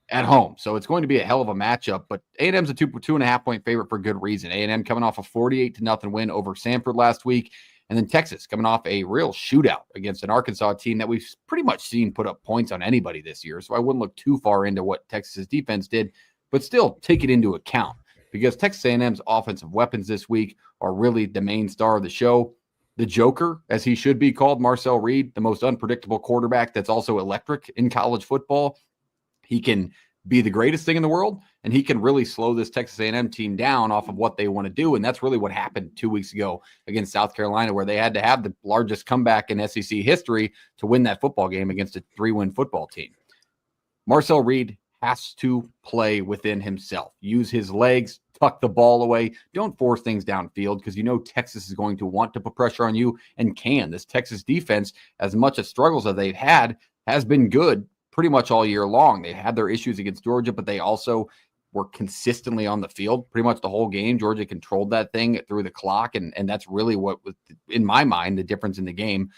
at home. So it's going to be a hell of a matchup, but A&M's a 2.5 point favorite for good reason. A&M coming off a 48-0 win over Samford last week. And then Texas coming off a real shootout against an Arkansas team that we've pretty much seen put up points on anybody this year. So I wouldn't look too far into what Texas's defense did, but still take it into account because Texas A&M's offensive weapons this week are really the main star of the show. The Joker, as he should be called, Marcel Reed, the most unpredictable quarterback that's also electric in college football. He can be the greatest thing in the world, and he can really slow this Texas A&M team down off of what they want to do, and that's really what happened 2 weeks ago against South Carolina, where they had to have the largest comeback in SEC history to win that football game against a 3-win football team. Marcel Reed has to play within himself, use his legs, tuck the ball away. Don't force things downfield because Texas is going to want to put pressure on you and can. This Texas defense, as much as struggles as they've had, has been good pretty much all year long. They had their issues against Georgia, but they also were consistently on the field pretty much the whole game. Georgia controlled that thing through the clock, and that's really what was, in my mind, the difference in the game.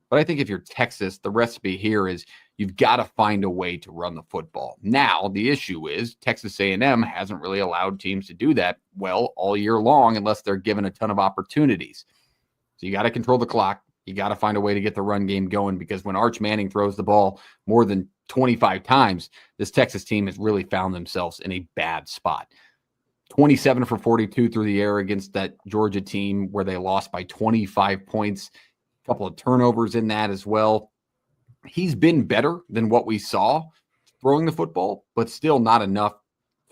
But I think if you're Texas, the recipe here is you've got to find a way to run the football. Now, the issue is Texas A&M hasn't really allowed teams to do that well all year long unless they're given a ton of opportunities. So you got to control the clock. You got to find a way to get the run game going, because when Arch Manning throws the ball more than 25 times, this Texas team has really found themselves in a bad spot. 27 for 42 through the air against that Georgia team where they lost by 25 points. A couple of turnovers in that as well. He's been better than what we saw throwing the football, but still not enough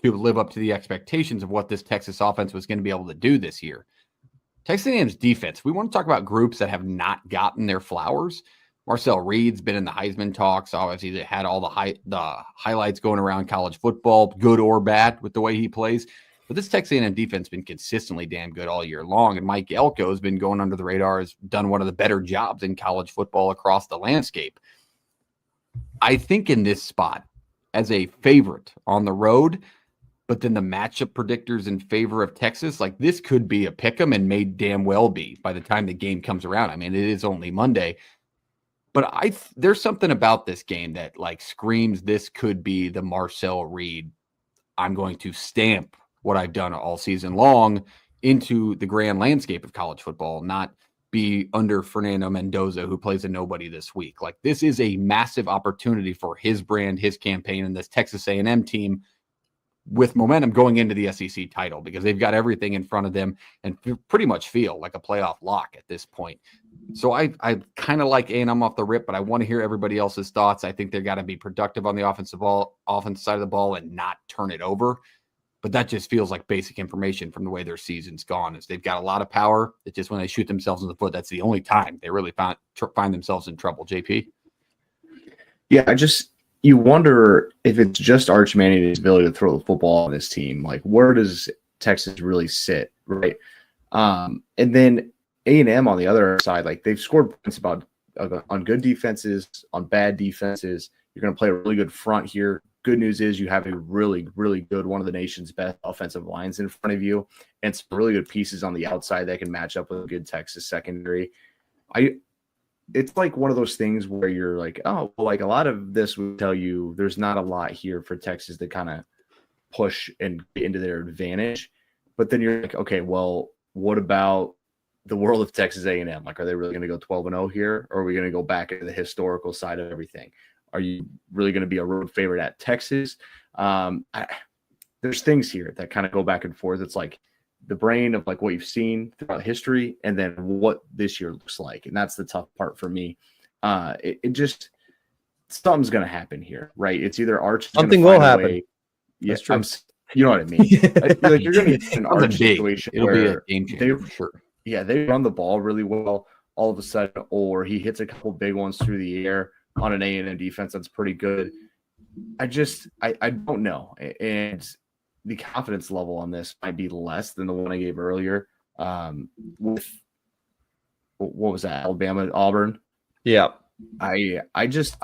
to live up to the expectations of what this Texas offense was going to be able to do this year. Texas A&M's defense, we want to talk about groups that have not gotten their flowers. Marcel Reed's been in the Heisman talks. Obviously, they had all the highlights going around college football, good or bad, with the way he plays. But this Texas A&M defense has been consistently damn good all year long. And Mike Elko has been going under the radar, has done one of the better jobs in college football across the landscape. I think in this spot, as a favorite on the road, but then the matchup predictors in favor of Texas, like this could be a pick 'em and may damn well be by the time the game comes around. I mean, it is only Monday. But there's something about this game that like screams this could be the Marcel Reed. I'm going to stamp what I've done all season long into the grand landscape of college football, not be under Fernando Mendoza, who plays a nobody this week. Like this is a massive opportunity for his brand, his campaign, and this Texas A&M team with momentum going into the SEC title, because they've got everything in front of them and pretty much feel like a playoff lock at this point. So I kind of like A&M off the rip, but I want to hear everybody else's thoughts. I think they've got to be productive on the offense side of the ball and not turn it over. But that just feels like basic information from the way their season's gone. Is they've got a lot of power. It's just when they shoot themselves in the foot, that's the only time they really find themselves in trouble. JP? Yeah, you wonder if it's just Arch Manning's ability to throw the football on his team. Like, where does Texas really sit, right? And then A&M on the other side, like they've scored points on good defenses, on bad defenses. You're going to play a really good front here. Good news is you have a really, really good, one of the nation's best offensive lines in front of you, and some really good pieces on the outside that can match up with a good Texas secondary. It's like one of those things where you're like, oh, well, like a lot of this would tell you there's not a lot here for Texas to kind of push and get into their advantage. But then you're like, okay, well, what about the world of Texas A&M? Like, are they really going to go 12-0 here? Or are we going to go back into the historical side of everything? Are you really going to be a road favorite at Texas? There's things here that kind of go back and forth. It's like the brain of like what you've seen throughout history and then what this year looks like. And that's the tough part for me. It just, something's going to happen here, right? It's either Arch. Something will happen. Yeah, you know what I mean? Like you're going to get an Arch situation. It'll be a game changer for sure. Yeah, they run the ball really well all of a sudden, or he hits a couple big ones through the air on an A&M defense that's pretty good. I don't know. And the confidence level on this might be less than the one I gave earlier with what was that, Alabama, Auburn? Yeah. I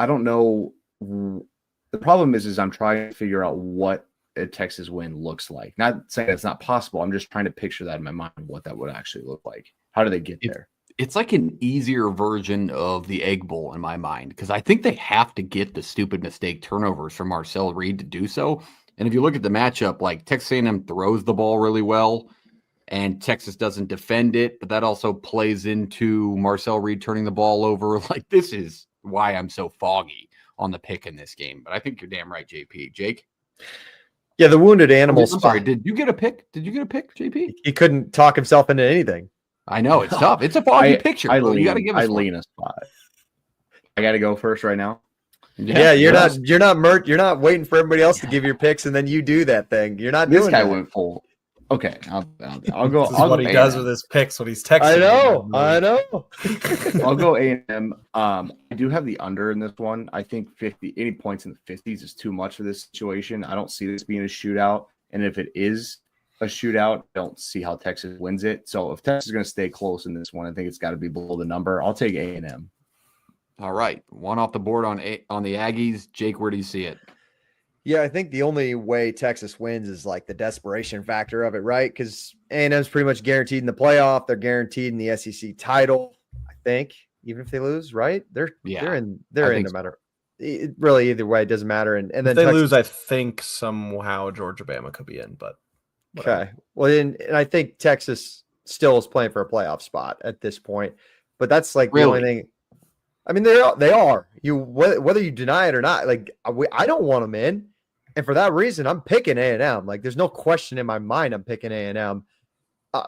don't know. The problem is I'm trying to figure out what a Texas win looks like. Not saying it's not possible. I'm just trying to picture that in my mind, what that would actually look like. How do they get there? It's like an easier version of the Egg Bowl in my mind, because I think they have to get the stupid mistake turnovers from Marcel Reed to do so. And if you look at the matchup, like Texas A&M throws the ball really well and Texas doesn't defend it, but that also plays into Marcel Reed turning the ball over. Like, this is why I'm so foggy on the pick in this game. But I think you're damn right, JP. Jake? Yeah, the wounded animal. I'm sorry, did you get a pick? Did you get a pick, JP? He couldn't talk himself into anything. I know, it's tough. It's a foggy picture. You got to give us I lean a spot. I got to go first right now. Yeah, you're not waiting for everybody else to give your picks and then you do that thing. You're not doing this guy that. went full. Okay, I'll go. This is what he does with his picks when he's texting. I know. I'll go A&M. I do have the under in this one. I think 50. Any points in the 50s is too much for this situation. I don't see this being a shootout, and if it is a shootout, I don't see how Texas wins it. So if Texas is going to stay close in this one, I think it's got to be below the number. I'll take A&M. All right, one off the board on the Aggies. Jake, where do you see it? Yeah, I think the only way Texas wins is like the desperation factor of it, right? Because A&M's pretty much guaranteed in the playoff. They're guaranteed in the SEC title, I think, even if they lose, right? They're in no matter. It really, either way, it doesn't matter. And then if they lose, I think somehow Georgia Bama could be in, but whatever. Okay. Well, and I think Texas still is playing for a playoff spot at this point. But that's like the only Really? thing. I mean, they are. You whether you deny it or not. Like I don't want them in, and for that reason, I'm picking A&M. Like there's no question in my mind, I'm picking A&M.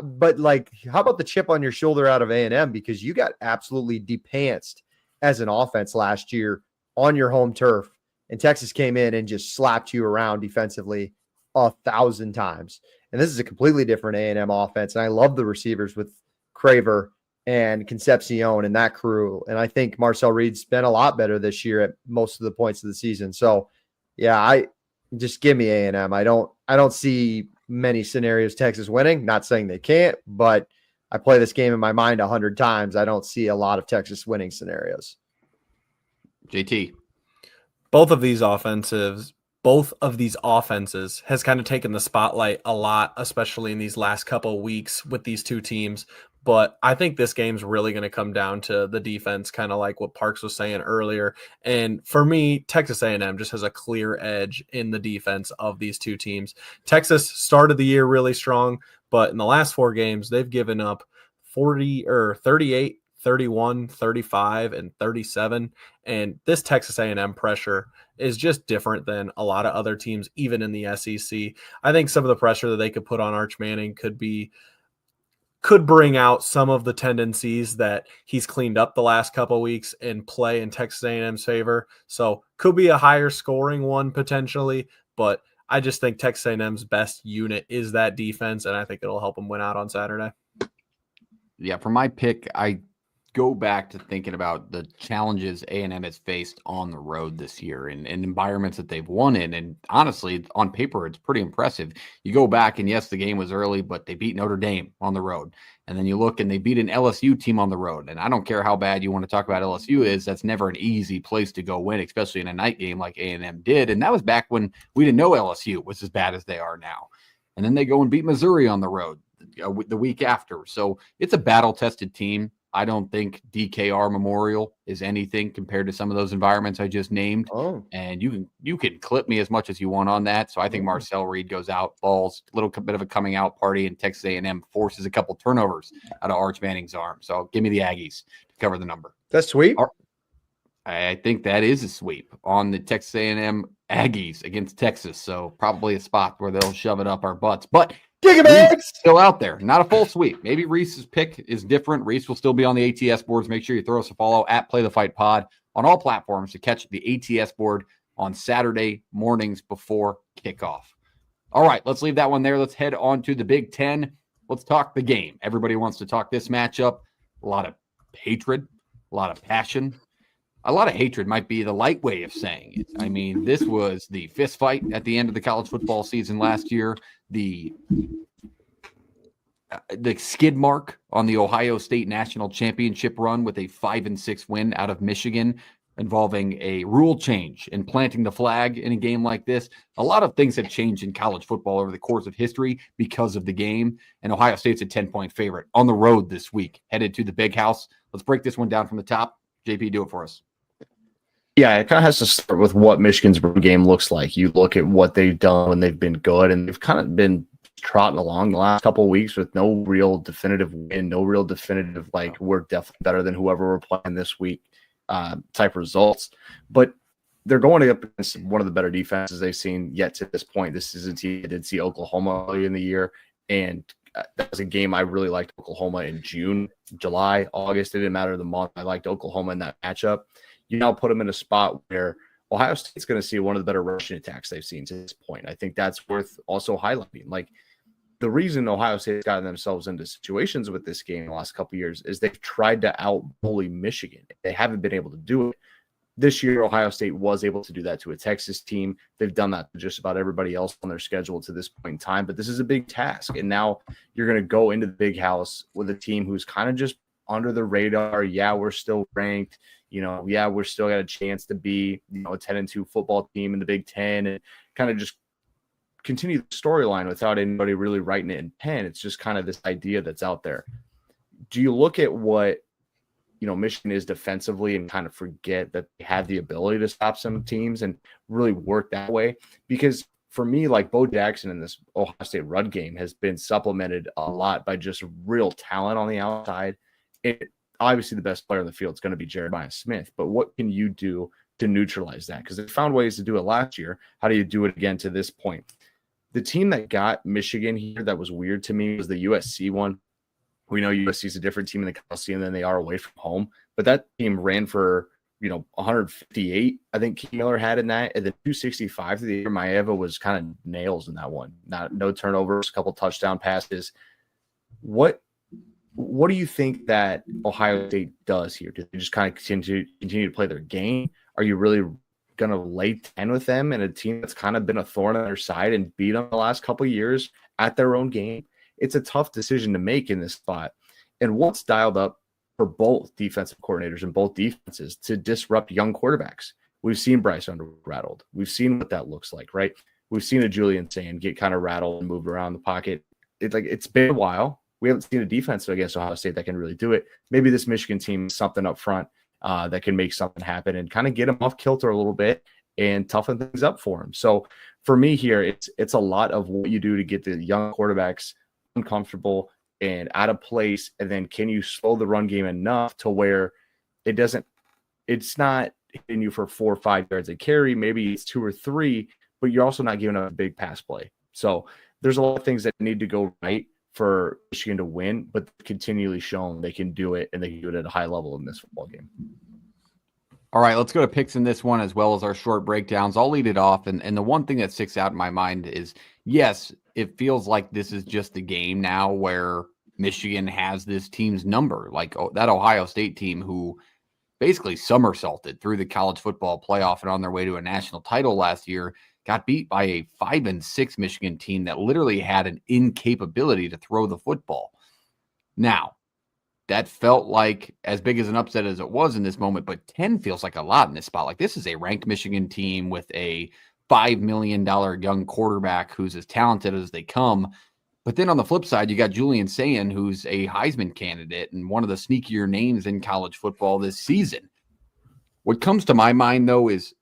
But like, how about the chip on your shoulder out of A&M, because you got absolutely depantsed as an offense last year on your home turf, and Texas came in and just slapped you around defensively 1,000 times. And this is a completely different A&M offense, and I love the receivers with Craver and Concepcion and that crew. And I think Marcel Reed's been a lot better this year at most of the points of the season. So, yeah, I just give me A&M. I don't see many scenarios Texas winning. Not saying they can't, but I play this game in my mind 100 times. I don't see a lot of Texas winning scenarios. JT. Both of these offenses has kind of taken the spotlight a lot, especially in these last couple of weeks with these two teams. But I think this game's really going to come down to the defense, kind of like what Parks was saying earlier. And for me, Texas A&M just has a clear edge in the defense of these two teams. Texas started the year really strong, but in the last 4 games, they've given up 38, 31, 35, and 37. And this Texas A&M pressure is just different than a lot of other teams, even in the SEC. I think some of the pressure that they could put on Arch Manning could bring out some of the tendencies that he's cleaned up the last couple of weeks and play in Texas A&M's favor. So could be a higher scoring one potentially, but I just think Texas A&M's best unit is that defense, and I think it'll help them win out on Saturday. Yeah, for my pick, I go back to thinking about the challenges A&M has faced on the road this year and environments that they've won in. And honestly, on paper, it's pretty impressive. You go back and yes, the game was early, but they beat Notre Dame on the road. And then you look and they beat an LSU team on the road. And I don't care how bad you want to talk about LSU is, that's never an easy place to go win, especially in a night game like A&M did. And that was back when we didn't know LSU was as bad as they are now. And then they go and beat Missouri on the road the week after. So it's a battle-tested team. I don't think DKR Memorial is anything compared to some of those environments I just named. Oh, And you can clip me as much as you want on that. So I think Marcel Reed goes out, balls, a little bit of a coming out party, and Texas A&M forces a couple turnovers out of Arch Manning's arm. So give me the Aggies to cover the number. that's sweet. I think that is a sweep on the Texas A&M Aggies against Texas. So probably a spot where they'll shove it up our butts. But Reese still out there, not a full sweep. Maybe Reese's pick is different. Reese will still be on the ATS boards. Make sure you throw us a follow at Play the Fight Pod on all platforms to catch the ATS board on Saturday mornings before kickoff. All right, let's leave that one there. Let's head on to the Big Ten. Let's talk the game. Everybody wants to talk this matchup. A lot of hatred, a lot of passion. A lot of hatred might be the light way of saying it. I mean, this was the fist fight at the end of the college football season last year. The skid mark on the Ohio State national championship run with a 5-6 win out of Michigan involving a rule change and planting the flag in a game like this. A lot of things have changed in college football over the course of history because of the game. And Ohio State's a 10-point favorite on the road this week, headed to the Big House. Let's break this one down from the top. JP, do it for us. Yeah, it kind of has to start with what Michigan's run game looks like. You look at what they've done when they've been good, and they've kind of been trotting along the last couple of weeks with no real definitive win, no real definitive, like, we're definitely better than whoever we're playing this week type results. But they're going up against one of the better defenses they've seen yet to this point. This is a team that did see Oklahoma early in the year, and that was a game I really liked Oklahoma in June, July, August. It didn't matter the month. I liked Oklahoma in that matchup. You now put them in a spot where Ohio State's going to see one of the better rushing attacks they've seen to this point. I think that's worth also highlighting. Like, the reason Ohio State's gotten themselves into situations with this game in the last couple of years is they've tried to out-bully Michigan. They haven't been able to do it. This year, Ohio State was able to do that to a Texas team. They've done that to just about everybody else on their schedule to this point in time. But this is a big task. And now you're going to go into the Big House with a team who's kind of just under the radar. Yeah, we're still ranked. Yeah, we're still got a chance to be, a 10-2 football team in the Big Ten, and kind of just continue the storyline without anybody really writing it in pen. It's just kind of this idea that's out there. Do you look at what, Michigan is defensively and kind of forget that they have the ability to stop some teams and really work that way? Because for me, like Bo Jackson in this Ohio State run game has been supplemented a lot by just real talent on the outside. Obviously, the best player in the field is going to be Jeremiah Smith, but what can you do to neutralize that? Because they found ways to do it last year. How do you do it again to this point? The team that got Michigan here that was weird to me was the USC one. We know USC is a different team in the Coliseum than they are away from home, but that team ran for 158, I think Key Miller had in that, and then 265 through the year. Maeva was kind of nails in that one. No turnovers, a couple touchdown passes. What do you think that Ohio State does here? Do they just kind of continue to play their game? Are you really going to lay 10 with them and a team that's kind of been a thorn on their side and beat them the last couple of years at their own game? It's a tough decision to make in this spot. And what's dialed up for both defensive coordinators and both defenses to disrupt young quarterbacks. We've seen Bryce Underwood rattled. We've seen what that looks like, right? We've seen a Julian Sand get kind of rattled and moved around the pocket. It's been a while. We haven't seen a defense against Ohio State that can really do it. Maybe this Michigan team is something up front that can make something happen and kind of get them off kilter a little bit and toughen things up for them. So for me here, it's a lot of what you do to get the young quarterbacks uncomfortable and out of place, and then can you slow the run game enough to where it's not hitting you for 4 or 5 yards a carry, maybe it's 2 or 3, but you're also not giving up a big pass play. So there's a lot of things that need to go right for Michigan to win, but continually shown they can do it, and they can do it at a high level in this football game. All right, let's go to picks in this one as well as our short breakdowns. I'll lead it off, and the one thing that sticks out in my mind is, yes, it feels like this is just the game now where Michigan has this team's number, like that Ohio State team who basically somersaulted through the college football playoff and on their way to a national title last year, got beat by a 5-6 Michigan team that literally had an incapability to throw the football. Now, that felt like as big as an upset as it was in this moment, but 10 feels like a lot in this spot. Like, this is a ranked Michigan team with a $5 million young quarterback who's as talented as they come. But then on the flip side, you got Julian Sand, who's a Heisman candidate and one of the sneakier names in college football this season. What comes to my mind, though, is,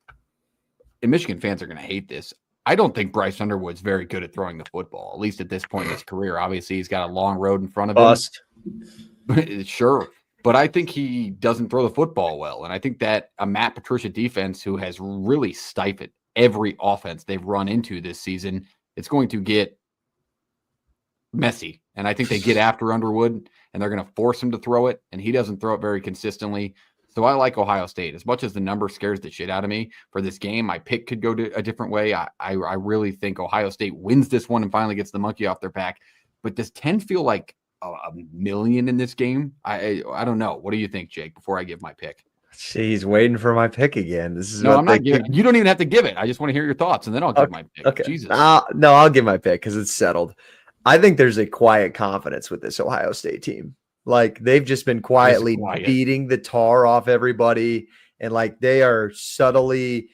and Michigan fans are going to hate this, I don't think Bryce Underwood's very good at throwing the football, at least at this point in his career. Obviously, he's got a long road in front of him. Sure. But I think he doesn't throw the football well. And I think that a Matt Patricia defense who has really stifled every offense they've run into this season, it's going to get messy. And I think they get after Underwood and they're going to force him to throw it. And he doesn't throw it very consistently. So I like Ohio State. As much as the number scares the shit out of me for this game, my pick could go to a different way. I really think Ohio State wins this one and finally gets the monkey off their back. But does 10 feel like a million in this game? I don't know. What do you think, Jake, before I give my pick? He's waiting for my pick again. This is no, I'm not giving. You don't even have to give it. I just want to hear your thoughts, and then I'll give my pick. Okay. Jesus. No, I'll give my pick because it's settled. I think there's a quiet confidence with this Ohio State team. Like, they've just been quietly beating the tar off everybody, and like they're subtly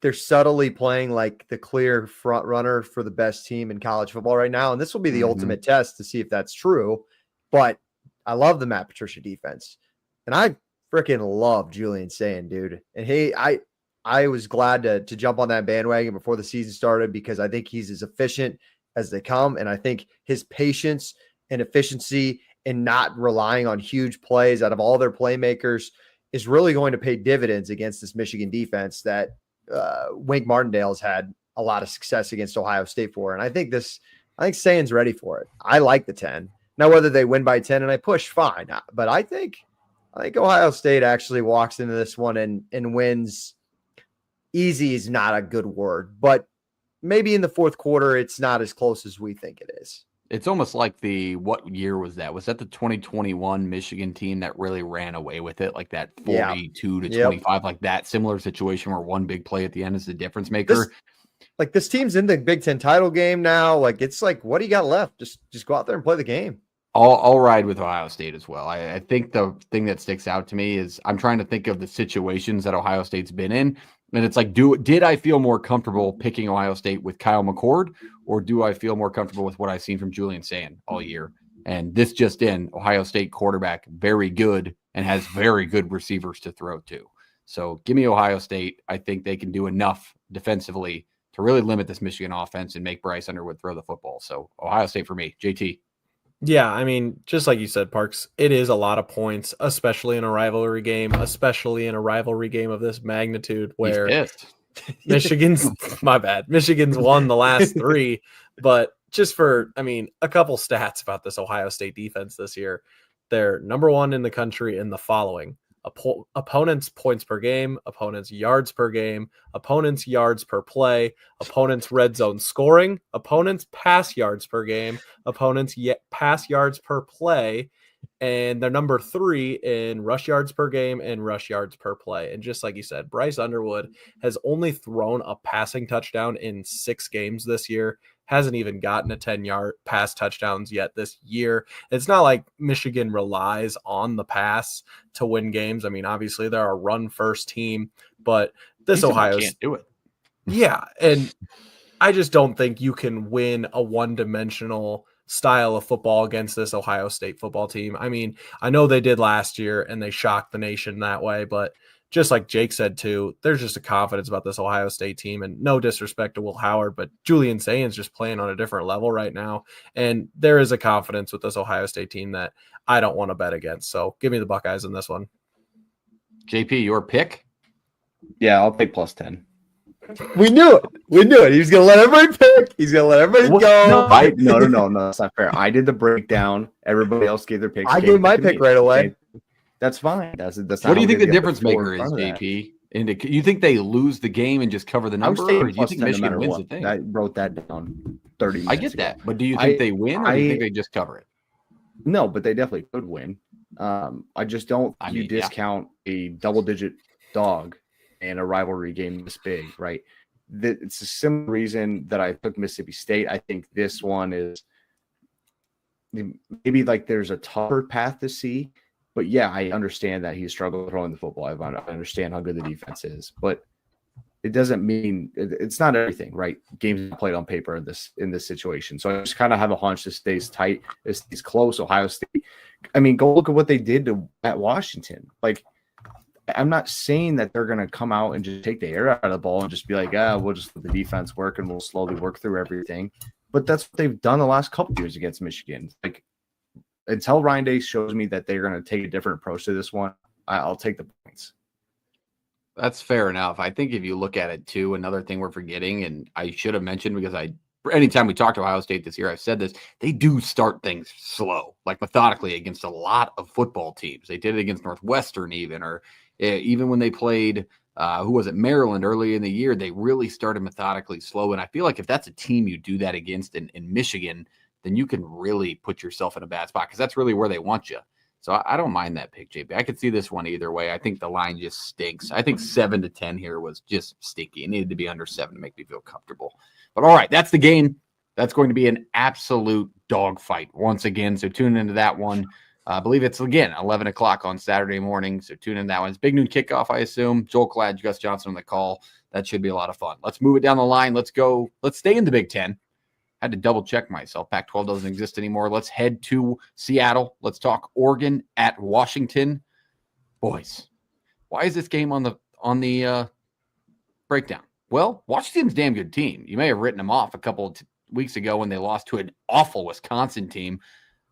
playing like the clear front runner for the best team in college football right now. And this will be the ultimate test to see if that's true. But I love the Matt Patricia defense, and I freaking love Julian Sand, dude. And hey, I was glad to jump on that bandwagon before the season started because I think he's as efficient as they come. And I think his patience and efficiency and not relying on huge plays out of all their playmakers is really going to pay dividends against this Michigan defense that Wink Martindale's had a lot of success against Ohio State for. And I think Sand's ready for it. I like the 10. Now, whether they win by 10 and I push, fine. But I think Ohio State actually walks into this one and wins. Easy is not a good word, but maybe in the fourth quarter, it's not as close as we think it is. It's almost like what year was that? Was that the 2021 Michigan team that really ran away with it? Like that 42 to 25, like that similar situation where one big play at the end is the difference maker. This team's in the Big Ten title game now. Like, it's like, what do you got left? Just go out there and play the game. I'll ride with Ohio State as well. I think the thing that sticks out to me is I'm trying to think of the situations that Ohio State's been in. And it's like, did I feel more comfortable picking Ohio State with Kyle McCord, or do I feel more comfortable with what I've seen from Julian Sand all year? And this just in, Ohio State quarterback, very good, and has very good receivers to throw to. So give me Ohio State. I think they can do enough defensively to really limit this Michigan offense and make Bryce Underwood throw the football. So Ohio State for me. JT. Yeah, I mean, just like you said, Parks, it is a lot of points, especially in a rivalry game of this magnitude where He's pissed. Michigan's my bad. Michigan's won the last 3, but just for, I mean, a couple stats about this Ohio State defense this year. They're number 1 in the country in the following: opponents' points per game, opponents' yards per game, opponents' yards per play, opponents' red zone scoring, opponents' pass yards per game, opponents' pass yards per play, and they're number 3 in rush yards per game and rush yards per play. And just like you said, Bryce Underwood has only thrown a passing touchdown in 6 games this year, hasn't even gotten a 10-yard pass touchdowns yet this year. It's not like Michigan relies on the pass to win games. I mean, obviously they're a run-first team, but this Ohio can't do it. Yeah, and I just don't think you can win a one-dimensional style of football against this Ohio State football team. I mean, I know they did last year and they shocked the nation that way, but just like Jake said too, there's just a confidence about this Ohio State team, and no disrespect to Will Howard, but Julian Sain's just playing on a different level right now. And there is a confidence with this Ohio State team that I don't want to bet against. So give me the Buckeyes in this one. JP, your pick? Yeah, I'll take +10. We knew it. We knew it. He was going to let everybody pick. He's going to let everybody go. No, that's not fair. I did the breakdown. Everybody else gave their picks. I gave my pick right away. That's fine. That's not what do you think the the difference maker is, JP? And you think they lose the game and just cover the number, or do you think Michigan wins the thing? I wrote that down 30 minutes I get that, but do you think they win, or do you think they just cover it? No, but they definitely could win. I just don't discount a double-digit dog in a rivalry game this big, right? It's a similar reason that I took Mississippi State. I think this one is maybe like there's a tougher path to see. But yeah, I understand that he struggled throwing the football. I understand how good the defense is, but it doesn't mean it's not everything, right? Games played on paper in this situation. So I just kind of have a hunch this stays tight, this stays close. Ohio State, I mean, go look at what they did at Washington. Like, I'm not saying that they're going to come out and just take the air out of the ball and just be like, we'll just let the defense work and we'll slowly work through everything. But that's what they've done the last couple of years against Michigan. Like, until Ryan Day shows me that they're going to take a different approach to this one, I'll take the points. That's fair enough. I think if you look at it too, another thing we're forgetting, and I should have mentioned because anytime we talked to Ohio State this year, I've said this, they do start things slow, like methodically against a lot of football teams. They did it against Northwestern even, or even when they played, Maryland early in the year, they really started methodically slow. And I feel like if that's a team you do that against in Michigan, then you can really put yourself in a bad spot because that's really where they want you. So I don't mind that pick, JP. I could see this one either way. I think the line just stinks. I think 7-10 here was just stinky. It needed to be under 7 to make me feel comfortable. But all right, that's the game. That's going to be an absolute dogfight once again. So tune into that one. I believe it's, again, 11 o'clock on Saturday morning. So tune in that one. It's big noon kickoff, I assume. Joel Kladd, Gus Johnson on the call. That should be a lot of fun. Let's move it down the line. Let's go. Let's stay in the Big Ten. Had to double check myself. Pac-12 doesn't exist anymore. Let's head to Seattle. Let's talk Oregon at Washington. Boys, why is this game on the breakdown? Well, Washington's a damn good team. You may have written them off a couple of weeks ago when they lost to an awful Wisconsin team,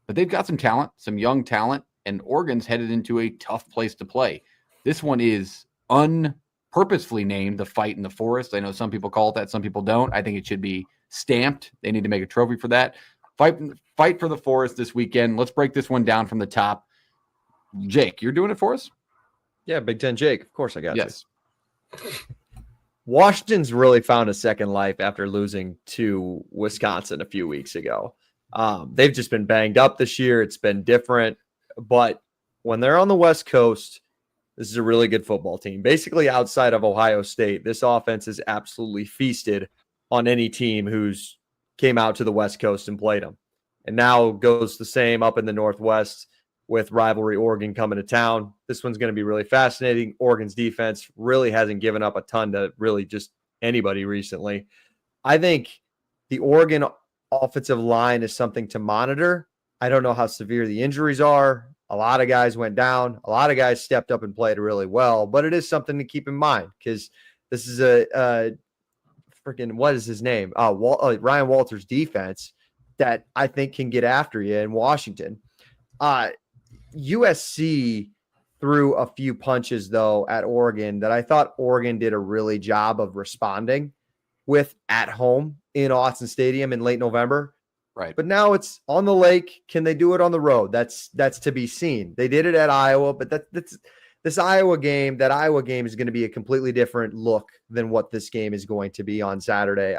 but they've got some talent, some young talent, and Oregon's headed into a tough place to play. This one is unpurposefully named the Fight in the Forest. I know some people call it that, some people don't. I think it should be stamped. They need to make a trophy for that. Fight for the Forest this weekend. Let's break this one down from the top. Jake, you're doing it for us? Yeah, Big Ten Jake. Of course I got yes. you. Washington's really found a second life after losing to Wisconsin a few weeks ago. They've just been banged up this year. It's been different. But when they're on the West Coast, this is a really good football team. Basically, outside of Ohio State, this offense is absolutely feasted on any team who's came out to the West Coast and played them. And now goes the same up in the Northwest with rivalry Oregon coming to town. This one's going to be really fascinating. Oregon's defense really hasn't given up a ton to really just anybody recently. I think the Oregon offensive line is something to monitor. I don't know how severe the injuries are. A lot of guys went down. A lot of guys stepped up and played really well, but it is something to keep in mind because this is a freaking what is his name? Ryan Walters defense that I think can get after you in Washington. USC threw a few punches though at Oregon that I thought Oregon did a really job of responding with at home in Autzen Stadium in late November. Right. But now it's on the lake. Can they do it on the road? That's to be seen. They did it at Iowa, but that's this Iowa game. That Iowa game is going to be a completely different look than what this game is going to be on Saturday.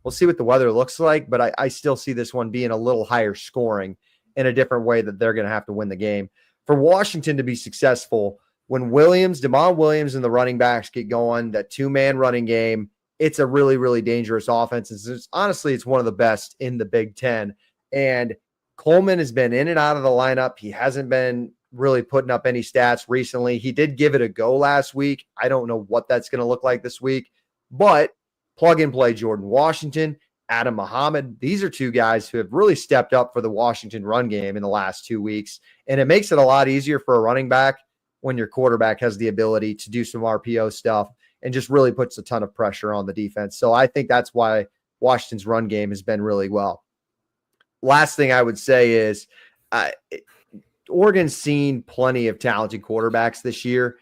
We'll see what the weather looks like, but I still see this one being a little higher scoring in a different way that they're going to have to win the game. For Washington to be successful, when Demond Williams and the running backs get going, that two-man running game, it's a really, really dangerous offense. Honestly, it's one of the best in the Big Ten. And Coleman has been in and out of the lineup. He hasn't been really putting up any stats recently. He did give it a go last week. I don't know what that's going to look like this week. But plug and play Jordan Washington, Adam Muhammad. These are two guys who have really stepped up for the Washington run game in the last 2 weeks. And it makes it a lot easier for a running back when your quarterback has the ability to do some RPO stuff and just really puts a ton of pressure on the defense. So I think that's why Washington's run game has been really well. Last thing I would say is Oregon's seen plenty of talented quarterbacks this year,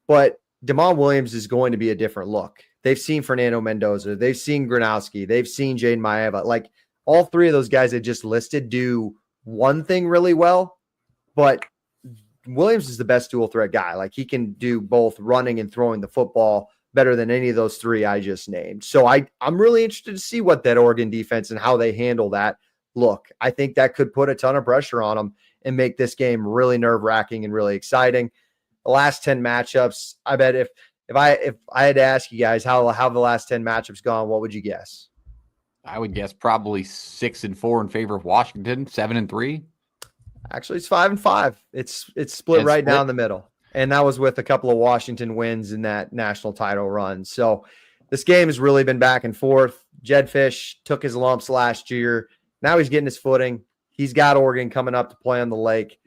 but Demond Williams is going to be a different look. They've seen Fernando Mendoza. They've seen Gronowski. They've seen Jaden Maeva. Like all three of those guys I just listed do one thing really well, but Williams is the best dual threat guy. Like he can do both running and throwing the football better than any of those three I just named. So I'm really interested to see what that Oregon defense and how they handle that look. I think that could put a ton of pressure on them and make this game really nerve-wracking and really exciting. The last 10 matchups, I bet if I had to ask you guys how the last 10 matchups gone, what would you guess? I would guess probably 6-4 in favor of Washington, 7-3. Actually, it's 5-5. It's split right down the middle. And that was with a couple of Washington wins in that national title run. So this game has really been back and forth. Jedd Fisch took his lumps last year. Now he's getting his footing. He's got Oregon coming up to play on the lake.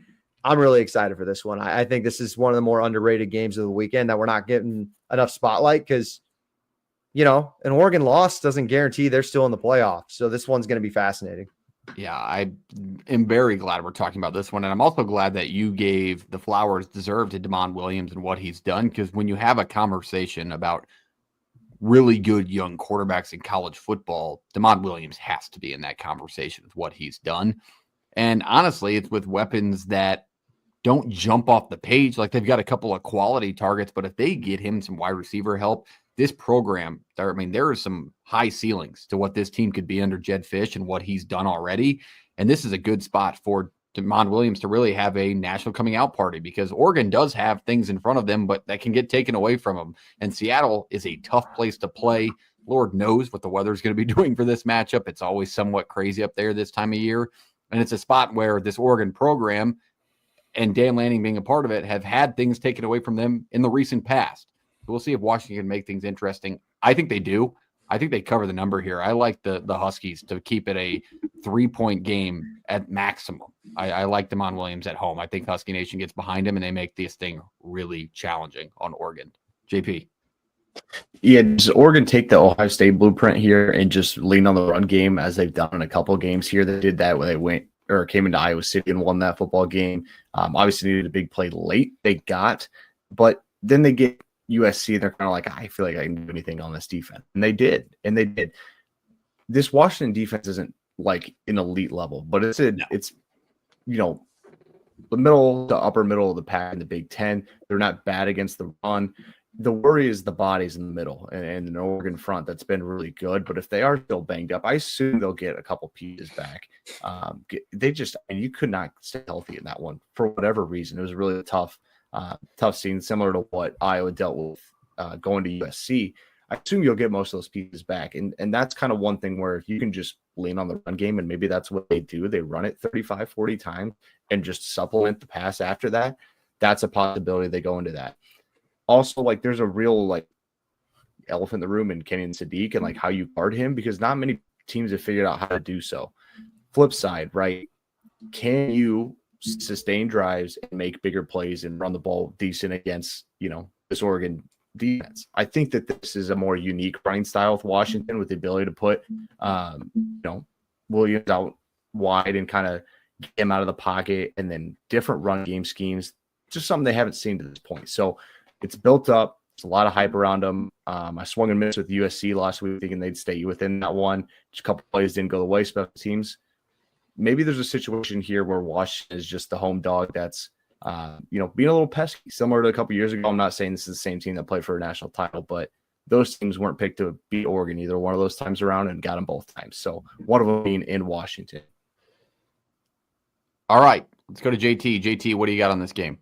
I'm really excited for this one. I think this is one of the more underrated games of the weekend that we're not getting enough spotlight because, you know, an Oregon loss doesn't guarantee they're still in the playoffs. So this one's going to be fascinating. Yeah, I am very glad we're talking about this one. And I'm also glad that you gave the flowers deserved to Demond Williams and what he's done. Because when you have a conversation about really good young quarterbacks in college football, Demond Williams has to be in that conversation with what he's done. And honestly, it's with weapons that don't jump off the page. Like they've got a couple of quality targets, but if they get him some wide receiver help, this program, there are some high ceilings to what this team could be under Jedd Fisch and what he's done already. And this is a good spot for Demond Williams to really have a national coming out party because Oregon does have things in front of them, but that can get taken away from them. And Seattle is a tough place to play. Lord knows what the weather's going to be doing for this matchup. It's always somewhat crazy up there this time of year. And it's a spot where this Oregon program and Dan Lanning being a part of it have had things taken away from them in the recent past. We'll see if Washington can make things interesting. I think they do. I think they cover the number here. I like the Huskies to keep it a 3-point game at maximum. I like Demond Williams at home. I think Husky Nation gets behind him and they make this thing really challenging on Oregon. JP. Yeah, does Oregon take the Ohio State blueprint here and just lean on the run game as they've done in a couple of games here? They did that when they came into Iowa City and won that football game. Obviously needed a big play late. They got, but then they get USC. They're kind of like, I feel like I can do anything on this defense, and they did. This Washington defense isn't like an elite level, but it's you know, the middle to upper middle of the pack in the Big Ten. They're not bad against the run. The worry is the bodies in the middle and an Oregon front that's been really good. But if they are still banged up, I assume they'll get a couple pieces back. You could not stay healthy in that one for whatever reason. It was really a tough scene, similar to what Iowa dealt with going to USC. I assume you'll get most of those pieces back. And that's kind of one thing where if you can just lean on the run game, and maybe that's what they do. They run it 35, 40 times and just supplement the pass after that. That's a possibility they go into that. Also, like there's a real like elephant in the room in Kenyon Sadiq and like how you guard him because not many teams have figured out how to do so. Flip side, right? Can you sustain drives and make bigger plays and run the ball decent against, this Oregon defense. I think that this is a more unique running style with Washington, with the ability to put, Williams out wide and kind of get him out of the pocket, and then different run game schemes. Just something they haven't seen to this point. So it's built up. There's a lot of hype around them. I swung and missed with USC last week, thinking they'd stay within that one. Just a couple plays didn't go the way. Special teams. Maybe there's a situation here where Washington is just the home dog that's, being a little pesky, similar to a couple years ago. I'm not saying this is the same team that played for a national title, but those teams weren't picked to beat Oregon either one of those times around, and got them both times. So one of them being in Washington. All right, let's go to JT. JT, what do you got on this game?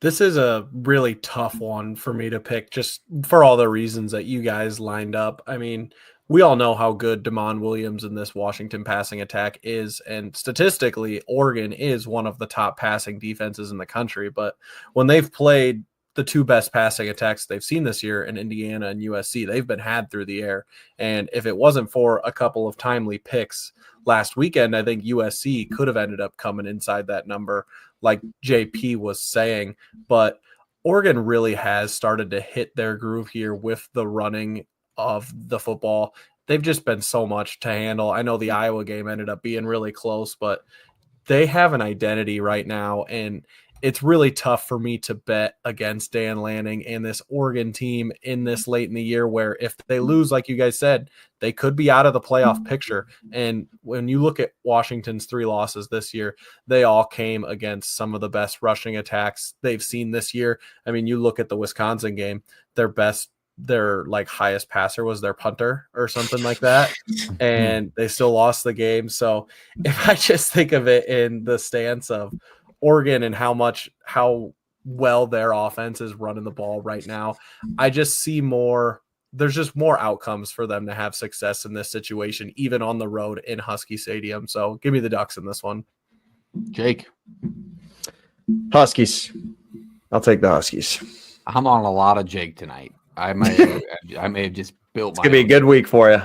This is a really tough one for me to pick, just for all the reasons that you guys lined up. I mean, we all know how good Damon Williams in this Washington passing attack is, and statistically, Oregon is one of the top passing defenses in the country. But when they've played the two best passing attacks they've seen this year in Indiana and USC, they've been had through the air. And if it wasn't for a couple of timely picks last weekend, I think USC could have ended up coming inside that number, like JP was saying. But Oregon really has started to hit their groove here with the running of the football. They've just been so much to handle. I know the Iowa game ended up being really close, but they have an identity right now, and it's really tough for me to bet against Dan Lanning and this Oregon team in this late in the year, where if they lose, like you guys said, they could be out of the playoff picture. And when you look at Washington's 3 losses this year, they all came against some of the best rushing attacks they've seen this year. I mean, you look at the Wisconsin game, their like highest passer was their punter or something like that, and they still lost the game. So if I just think of it in the stance of Oregon and how well their offense is running the ball right now, I just see there's just more outcomes for them to have success in this situation, even on the road in Husky Stadium. So give me the Ducks in this one. Jake. Huskies. I'll take the Huskies. I'm on a lot of Jake tonight. I may have just built. It's gonna be a good week for you.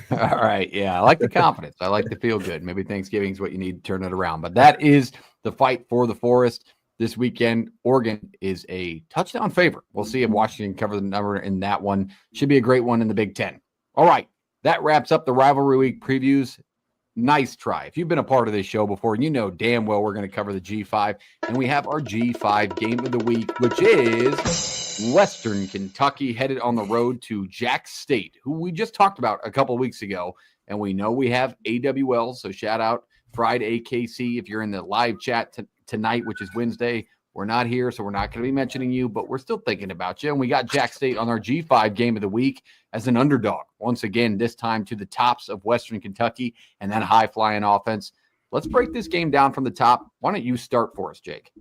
All right, yeah, I like the confidence. I like to feel good. Maybe Thanksgiving is what you need to turn it around. But that is the fight for the Forest this weekend. Oregon is a touchdown favorite. We'll see if Washington can cover the number in that one. Should be a great one in the Big Ten. All right, that wraps up the Rivalry Week previews. Nice try. If you've been a part of this show before, you know damn well we're going to cover the G5. And we have our G5 game of the week, which is Western Kentucky headed on the road to Jack State, who we just talked about a couple of weeks ago. And we know we have AWL, so shout out Fried AKC if you're in the live chat tonight, which is Wednesday. We're not here, so we're not going to be mentioning you, but we're still thinking about you. And we got Jack State on our G5 game of the week as an underdog. Once again, this time to the tops of Western Kentucky and that high-flying offense. Let's break this game down from the top. Why don't you start for us, Jake?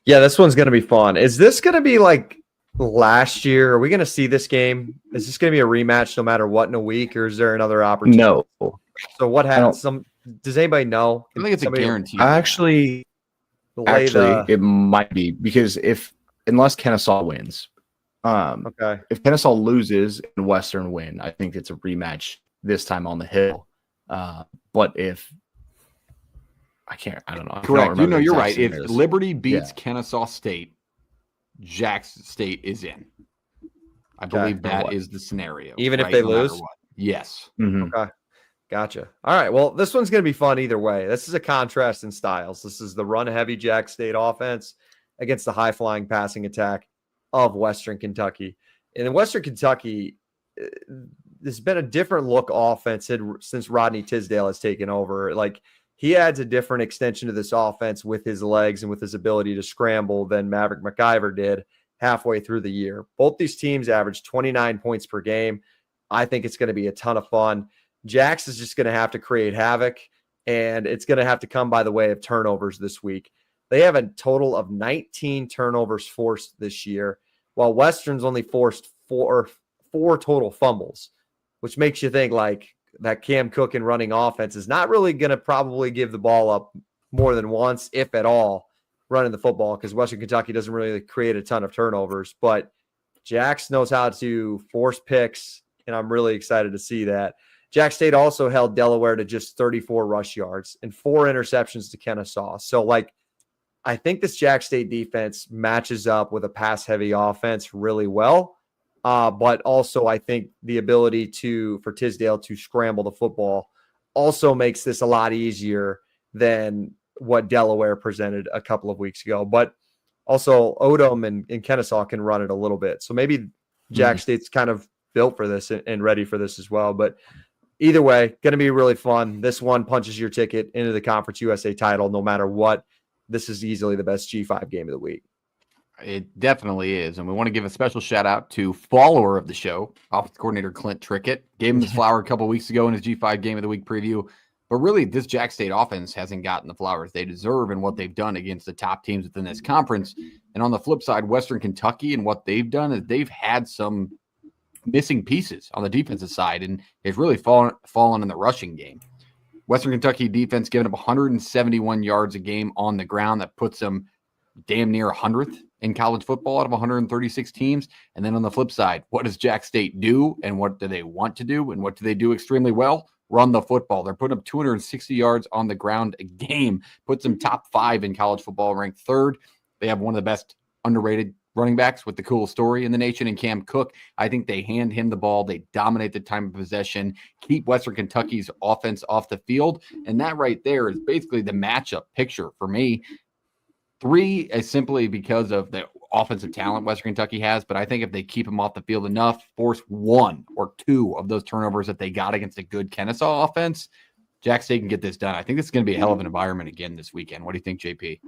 Yeah, this one's going to be fun. Is this going to be like last year? Are we going to see this game? Is this going to be a rematch no matter what in a week, or is there another opportunity? No. So what happens? Does anybody know? I think it's a guarantee. Actually, it might be, because unless Kennesaw wins, okay. If Kennesaw loses and Western win, I think it's a rematch this time on the Hill. But if I don't know. Correct. You're right. If Liberty beats Kennesaw State, Jack State is in. I believe that is the scenario. Even if they lose? Yes. Mm-hmm. Okay. Gotcha. All right. Well, this one's going to be fun either way. This is a contrast in styles. This is the run-heavy Jack State offense against the high-flying passing attack of Western Kentucky. And in Western Kentucky, there's been a different look offense since Rodney Tisdale has taken over. Like, he adds a different extension to this offense with his legs and with his ability to scramble than Maverick McIver did halfway through the year. Both these teams average 29 points per game. I think it's going to be a ton of fun. Jax is just going to have to create havoc, and it's going to have to come by the way of turnovers this week. They have a total of 19 turnovers forced this year, while Western's only forced four total fumbles, which makes you think like that Cam Cook and running offense is not really going to probably give the ball up more than once, if at all, running the football, because Western Kentucky doesn't really create a ton of turnovers. But Jax knows how to force picks, and I'm really excited to see that. Jack State also held Delaware to just 34 rush yards and 4 interceptions to Kennesaw. So, like, I think this Jack State defense matches up with a pass-heavy offense really well. But also, I think the ability for Tisdale to scramble the football also makes this a lot easier than what Delaware presented a couple of weeks ago. But also, Odom and Kennesaw can run it a little bit. So maybe Jack State's kind of built for this and ready for this as well. But either way, going to be really fun. This one punches your ticket into the Conference USA title no matter what. This is easily the best G5 game of the week. It definitely is. And we want to give a special shout out to follower of the show, offensive coordinator Clint Trickett. Gave him his flower a couple weeks ago in his G5 game of the week preview. But really, this Jack State offense hasn't gotten the flowers they deserve and what they've done against the top teams within this conference. And on the flip side, Western Kentucky and what they've done is they've had some missing pieces on the defensive side, and they've really fallen in the rushing game. Western Kentucky defense giving up 171 yards a game on the ground. That puts them damn near 100th in college football out of 136 teams. And then on the flip side, what does Jack State do, and what do they want to do, and what do they do extremely well? Run the football. They're putting up 260 yards on the ground a game, puts them top 5 in college football, ranked 3rd. They have one of the best underrated running backs with the coolest story in the nation in Cam Cook. I think they hand him the ball. They dominate the time of possession, keep Western Kentucky's offense off the field. And that right there is basically the matchup picture for me. 3 is simply because of the offensive talent Western Kentucky has, but I think if they keep him off the field enough, force 1 or 2 of those turnovers that they got against a good Kennesaw offense, Jack State can get this done. I think this is going to be a hell of an environment again this weekend. What do you think, JP?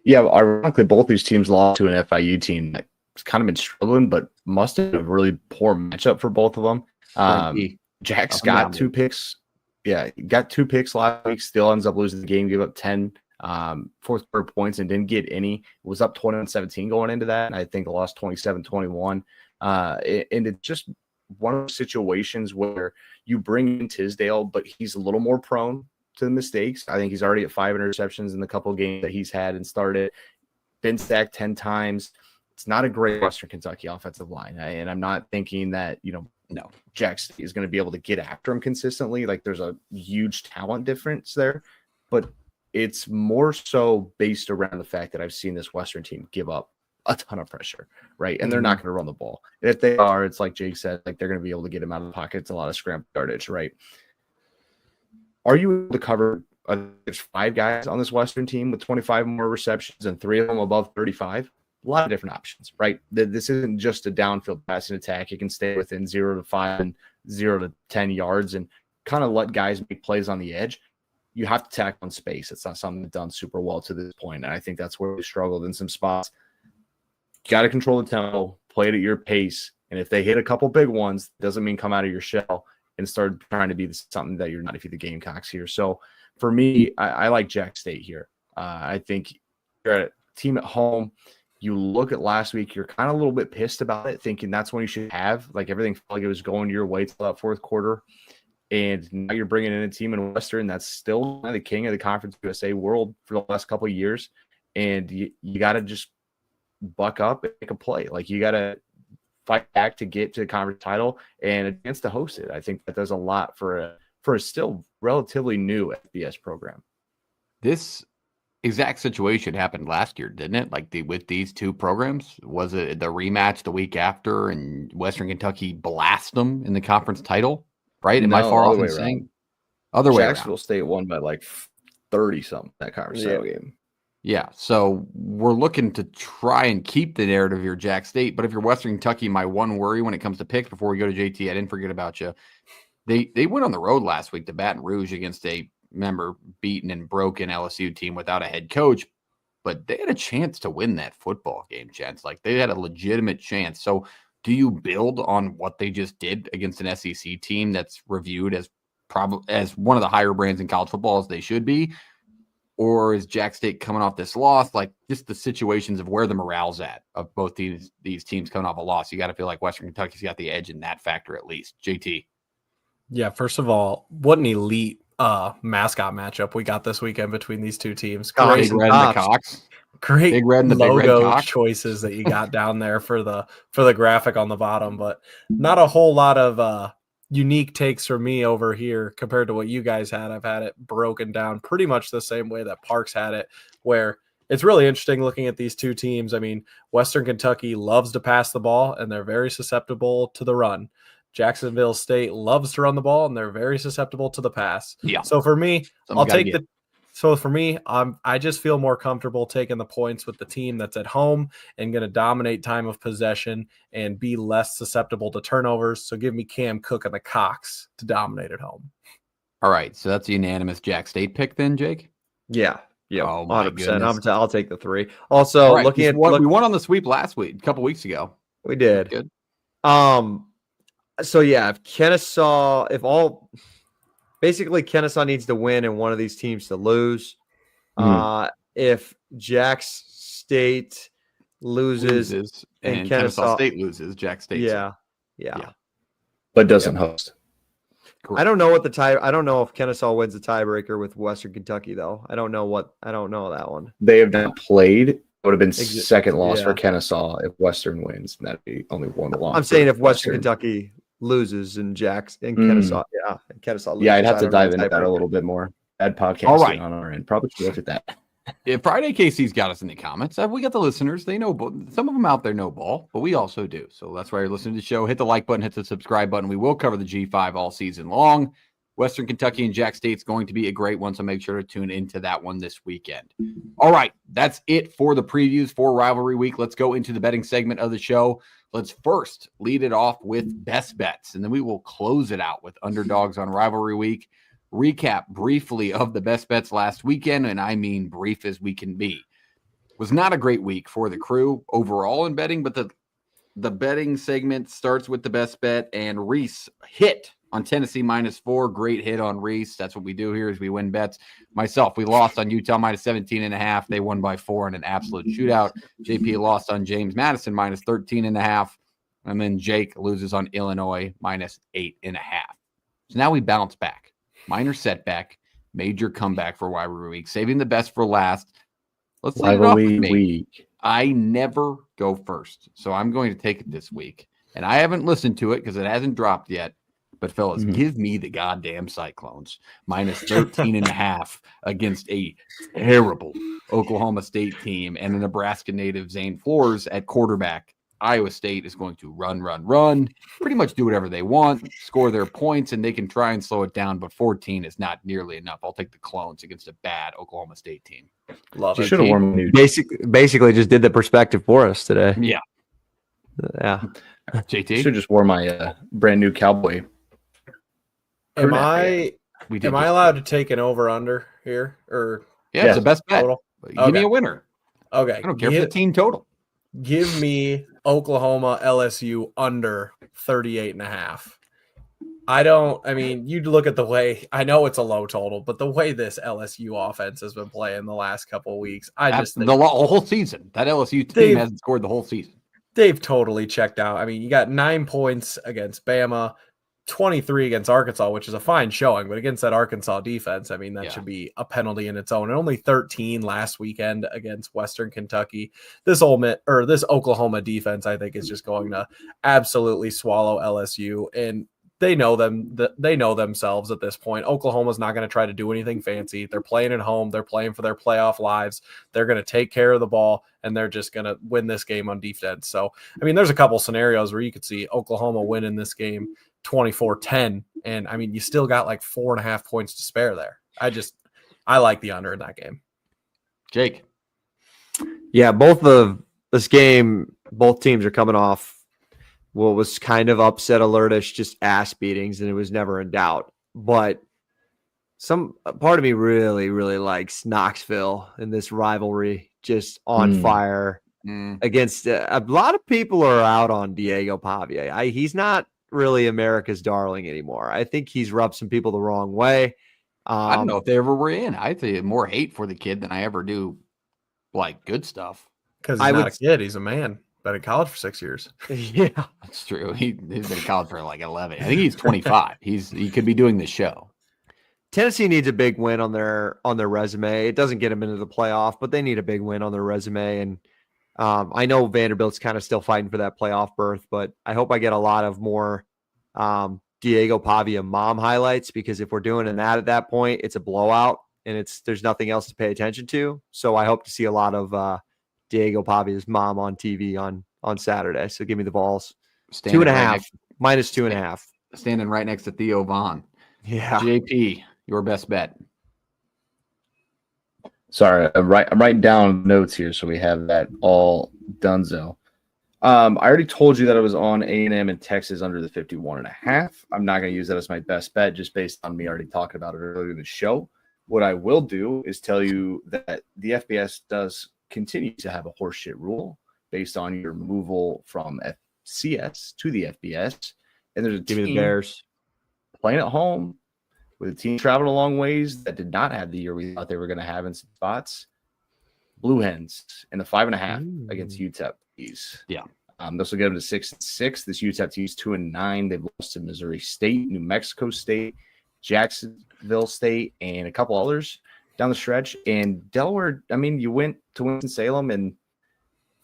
Yeah, ironically, both these teams lost to an FIU team that's kind of been struggling, but must have been a really poor matchup for both of them. Jack's got 2 picks. Yeah, got 2 picks last week, still ends up losing the game, gave up 10 fourth quarter points and didn't get any. Was up 21-17 going into that, and I think lost 27-21. And it's just one of those situations where you bring in Tisdale, but he's a little more prone to the mistakes. I think he's already at 5 interceptions in the couple of games that he's had and started. Been sacked 10 times. It's not a great Western Kentucky offensive line. And I'm not thinking that, no, Jack State is going to be able to get after him consistently. Like, there's a huge talent difference there, but it's more so based around the fact that I've seen this Western team give up a ton of pressure, right? And they're not going to run the ball. And if they are, it's like Jake said, like, they're going to be able to get him out of the pocket. It's a lot of scramble yardage, right? Are you able to cover there's 5 guys on this Western team with 25 more receptions and 3 of them above 35? A lot of different options, right? This isn't just a downfield passing attack. You can stay within 0 to 5 and 0 to 10 yards and kind of let guys make plays on the edge. You have to tackle in space. It's not something that's done super well to this point. And I think that's where we struggled in some spots. You got to control the tempo, play it at your pace. And if they hit a couple big ones, doesn't mean come out of your shell and start trying to be something that you're not if you're the Gamecocks here. So for me, I like Jack State here. I think you're a team at home. You look at last week, you're kind of a little bit pissed about it, thinking that's when you should have. Like, everything felt like it was going your way till that fourth quarter. And now you're bringing in a team in Western that's still the king of the Conference USA world for the last couple of years. And you got to just buck up and make a play. Like, you got to fight back to get to the conference title and a chance to host it. I think that does a lot for a still relatively new FBS program. This exact situation happened last year, didn't it? Like, with these 2 programs, was it the rematch the week after and Western Kentucky blast them in the conference title? Right? Am I far off in saying? Other way around. Jacksonville State won by like 30-something that conference title game. Yeah, so we're looking to try and keep the narrative here, Jack State. But if you're Western Kentucky, my one worry when it comes to picks, before we go to JT, I didn't forget about you. They went on the road last week to Baton Rouge against a beaten and broken LSU team without a head coach, but they had a chance to win that football game, gents. Like, they had a legitimate chance. So do you build on what they just did against an SEC team that's reviewed as as one of the higher brands in college football as they should be? Or is Jack State coming off this loss, like just the situations of where the morale's at of both these teams coming off a loss? You got to feel like Western Kentucky's got the edge in that factor at least. JT. Yeah, first of all, what an elite mascot matchup we got this weekend between these 2 teams. Great Big Red and the Cox. Great Big Red and the logo Big Red Cox choices that you got down there for the graphic on the bottom, but not a whole lot of unique takes from me over here compared to what you guys had. I've had it broken down pretty much the same way that Parks had it, where it's really interesting looking at these two teams. I mean, Western Kentucky loves to pass the ball, and they're very susceptible to the run. Jacksonville State loves to run the ball, and they're very susceptible to the pass. Yeah. So for me, Something gotta give. I just feel more comfortable taking the points with the team that's at home and going to dominate time of possession and be less susceptible to turnovers. So give me Cam Cook and the Cox to dominate at home. All right. So that's a unanimous Jack State pick then, Jake? Yeah. Yeah. Oh, my 100%. goodness. I'll take the 3. Also, All right, looking at we won on the sweep last week, a couple weeks ago. we did. Good. So yeah, basically Kennesaw needs to win and one of these teams to lose. If Jack State loses and Kennesaw State loses, Jack State. Yeah. But doesn't host. Correct. I don't know if Kennesaw wins the tiebreaker with Western Kentucky though. I don't know that one. They have not played. It would have been Ex- second loss yeah. for Kennesaw if Western wins, and that'd be only one loss. I'm saying if Western Kentucky loses and Kennesaw, Kennesaw loses. I'd have to I don't know dive the into that a tiebreaker. little bit more. Bad podcasting All right. on our end. Probably should look at that. If Friday KC's got us in the comments, we got the listeners. They know, some of them out there know ball, but we also do. So that's why you're listening to the show. Hit the like button, hit the subscribe button. We will cover the G5 all season long. Western Kentucky and Jack State's going to be a great one, so make sure to tune into that one this weekend. All right, that's it for the previews for Rivalry Week. Let's go into the betting segment of the show. Let's first lead it off with best bets, and then we will close it out with underdogs on Rivalry Week. Recap briefly of the best bets last weekend, and I mean brief as we can be. Was not a great week for the crew overall in betting, but the betting segment starts with the best bet, and Reese hit on Tennessee -4. Great hit on Reese. That's what we do here is we win bets. Myself, we lost on Utah -17.5. They won by 4 in an absolute shootout. JP lost on James Madison -13.5. And then Jake loses on Illinois -8.5. So now we bounce back. Minor setback, major comeback for Rivalry Week, saving the best for last. Let's lead it off with me. Week. I never go first, so I'm going to take it this week. And I haven't listened to it because it hasn't dropped yet. But fellas, give me the goddamn Cyclones -13.5 against a terrible Oklahoma State team and a Nebraska native Zane Flores at quarterback. Iowa State is going to run, pretty much do whatever they want, score their points, and they can try and slow it down. But 14 is not nearly enough. I'll take the Clones against a bad Oklahoma State team. Love it. Should have worn new. Basically just did the perspective for us today. Yeah. Yeah. JT? Should just wore my brand new cowboy. Am I We did am I just- allowed to take an over/under here? Or Yeah, it's the best bet. total? Give me a winner. Okay. I don't care for the team total. Give me Oklahoma LSU under 38.5. I mean, you look at the way, I know it's a low total, but the way this LSU offense has been playing the last couple of weeks, I just think The whole season. That LSU team hasn't scored the whole season. they've totally checked out. I mean, you got 9 points against Bama, 23 against Arkansas, which is a fine showing, but against that Arkansas defense, I mean, that should be a penalty in its own. And only 13 last weekend against Western Kentucky. This Oklahoma defense, I think, is just going to absolutely swallow LSU, and they know they know themselves at this point. Oklahoma's not going to try to do anything fancy. They're playing at home. They're playing for their playoff lives. They're going to take care of the ball, and they're just going to win this game on defense. So, I mean, there's a couple scenarios where you could see Oklahoma winning this game 24-10, and I mean, you still got like 4.5 points to spare there. I like the under in that game. Jake? Yeah, both teams are coming off what was kind of upset alertish, just ass beatings, and it was never in doubt. But some part of me really, really likes Knoxville in this rivalry, just on fire against a lot of people are out on Diego Pavia. He's not really America's darling anymore. I think he's rubbed some people the wrong way. I don't know if they ever were in. I think more hate for the kid than I ever do like good stuff. Because he's not a kid, he's a man. Been in college for 6 years. Yeah, that's true. He's been in college for like 11. I think he's 25. He could be doing the show. Tennessee needs a big win on their resume. It doesn't get them into the playoff, but they need a big win on their resume. And I know Vanderbilt's kind of still fighting for that playoff berth, but I hope I get a lot of more Diego Pavia mom highlights, because if we're doing that at that point, it's a blowout. and there's nothing else to pay attention to. So I hope to see a lot of Diego Pavia's mom on TV on Saturday. So give me the balls. Standing 2.5 minus 2.5. Standing right next to Theo Vaughn. Yeah. JP, your best bet. Sorry, I'm writing down notes here, so we have that all donezo. I already told you that I was on A&M in Texas under the 51.5. I'm not going to use that as my best bet just based on me already talking about it earlier in the show. What I will do is tell you that the FBS does continue to have a horseshit rule based on your removal from FCS to the FBS. And there's a Give me the team Bears. playing at home with a team traveling a long ways that did not have the year we thought they were going to have in some spots. Blue Hens in the 5.5 against UTEP. Yeah. This will get them to 6-6. This UTEP team's 2-9. They've lost to Missouri State, New Mexico State, Jacksonville State, and a couple others down the stretch. And Delaware, I mean, you went to Winston-Salem and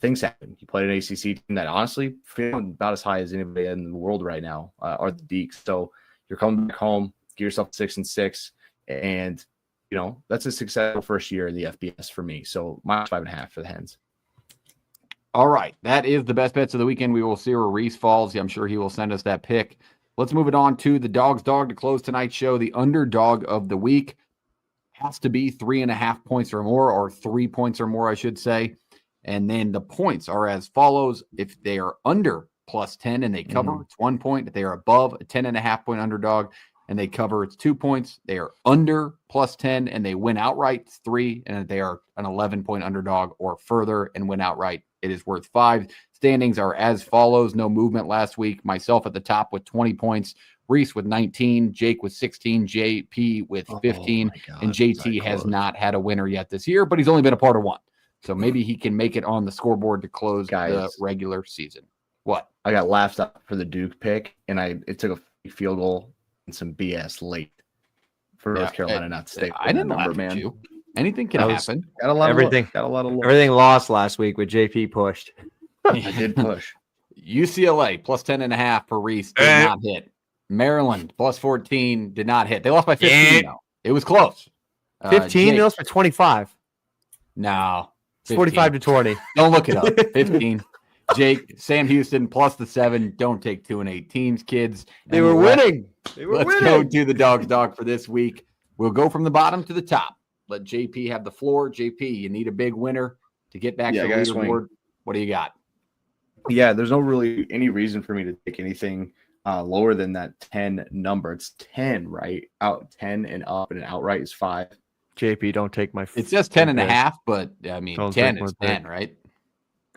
things happen. You played an ACC team that honestly feeling about as high as anybody in the world right now are the Deeks. So you're coming back home, give yourself 6-6, and you know that's a successful first year in the FBS for me. So minus 5.5 for the Hens. All right. That is the best bets of the weekend. We will see where Reese falls. I'm sure he will send us that pick. Let's move it on to the Dog's Dog to close tonight's show. The underdog of the week has to be 3.5 points or more, or 3 points or more, I should say. And then the points are as follows. If they are under +10 and they cover, it's 1 point. If they are above a 10.5 point underdog and they cover, it's 2 points. They are under +10 and they win outright, it's 3. And if they are an 11 point underdog or further and win outright, it is worth 5. Standings are as follows. No movement last week. Myself at the top with 20 points. Reese with 19. Jake with 16. JP with 15. And JT has not had a winner yet this year, but he's only been a part of one. So maybe he can make it on the scoreboard to close the regular season. What? I got laughed at for the Duke pick, and it took a field goal and some BS late for North Carolina not to stay. I didn't laugh at you. Anything can happen. Got a lot Everything lost last week with JP pushed. I did push. UCLA +10.5 for Reese did not hit. Maryland +14 did not hit. They lost by 15 though. It was close. 15, they lost by 25. No. It's 45 to 20. Don't look it up. 15. Jake, Sam Houston +7. Don't take 2 and 18s, kids. They were winning. Let's go to the Dog's Dog for this week. We'll go from the bottom to the top. Let JP have the floor. JP, you need a big winner to get back to the leaderboard. What do you got? Yeah, there's no really any reason for me to take anything lower than that 10 number. It's 10, right? Out 10 and up, and an outright is 5. JP, don't take my. It says 10.5, but I mean, 10 is 10, right?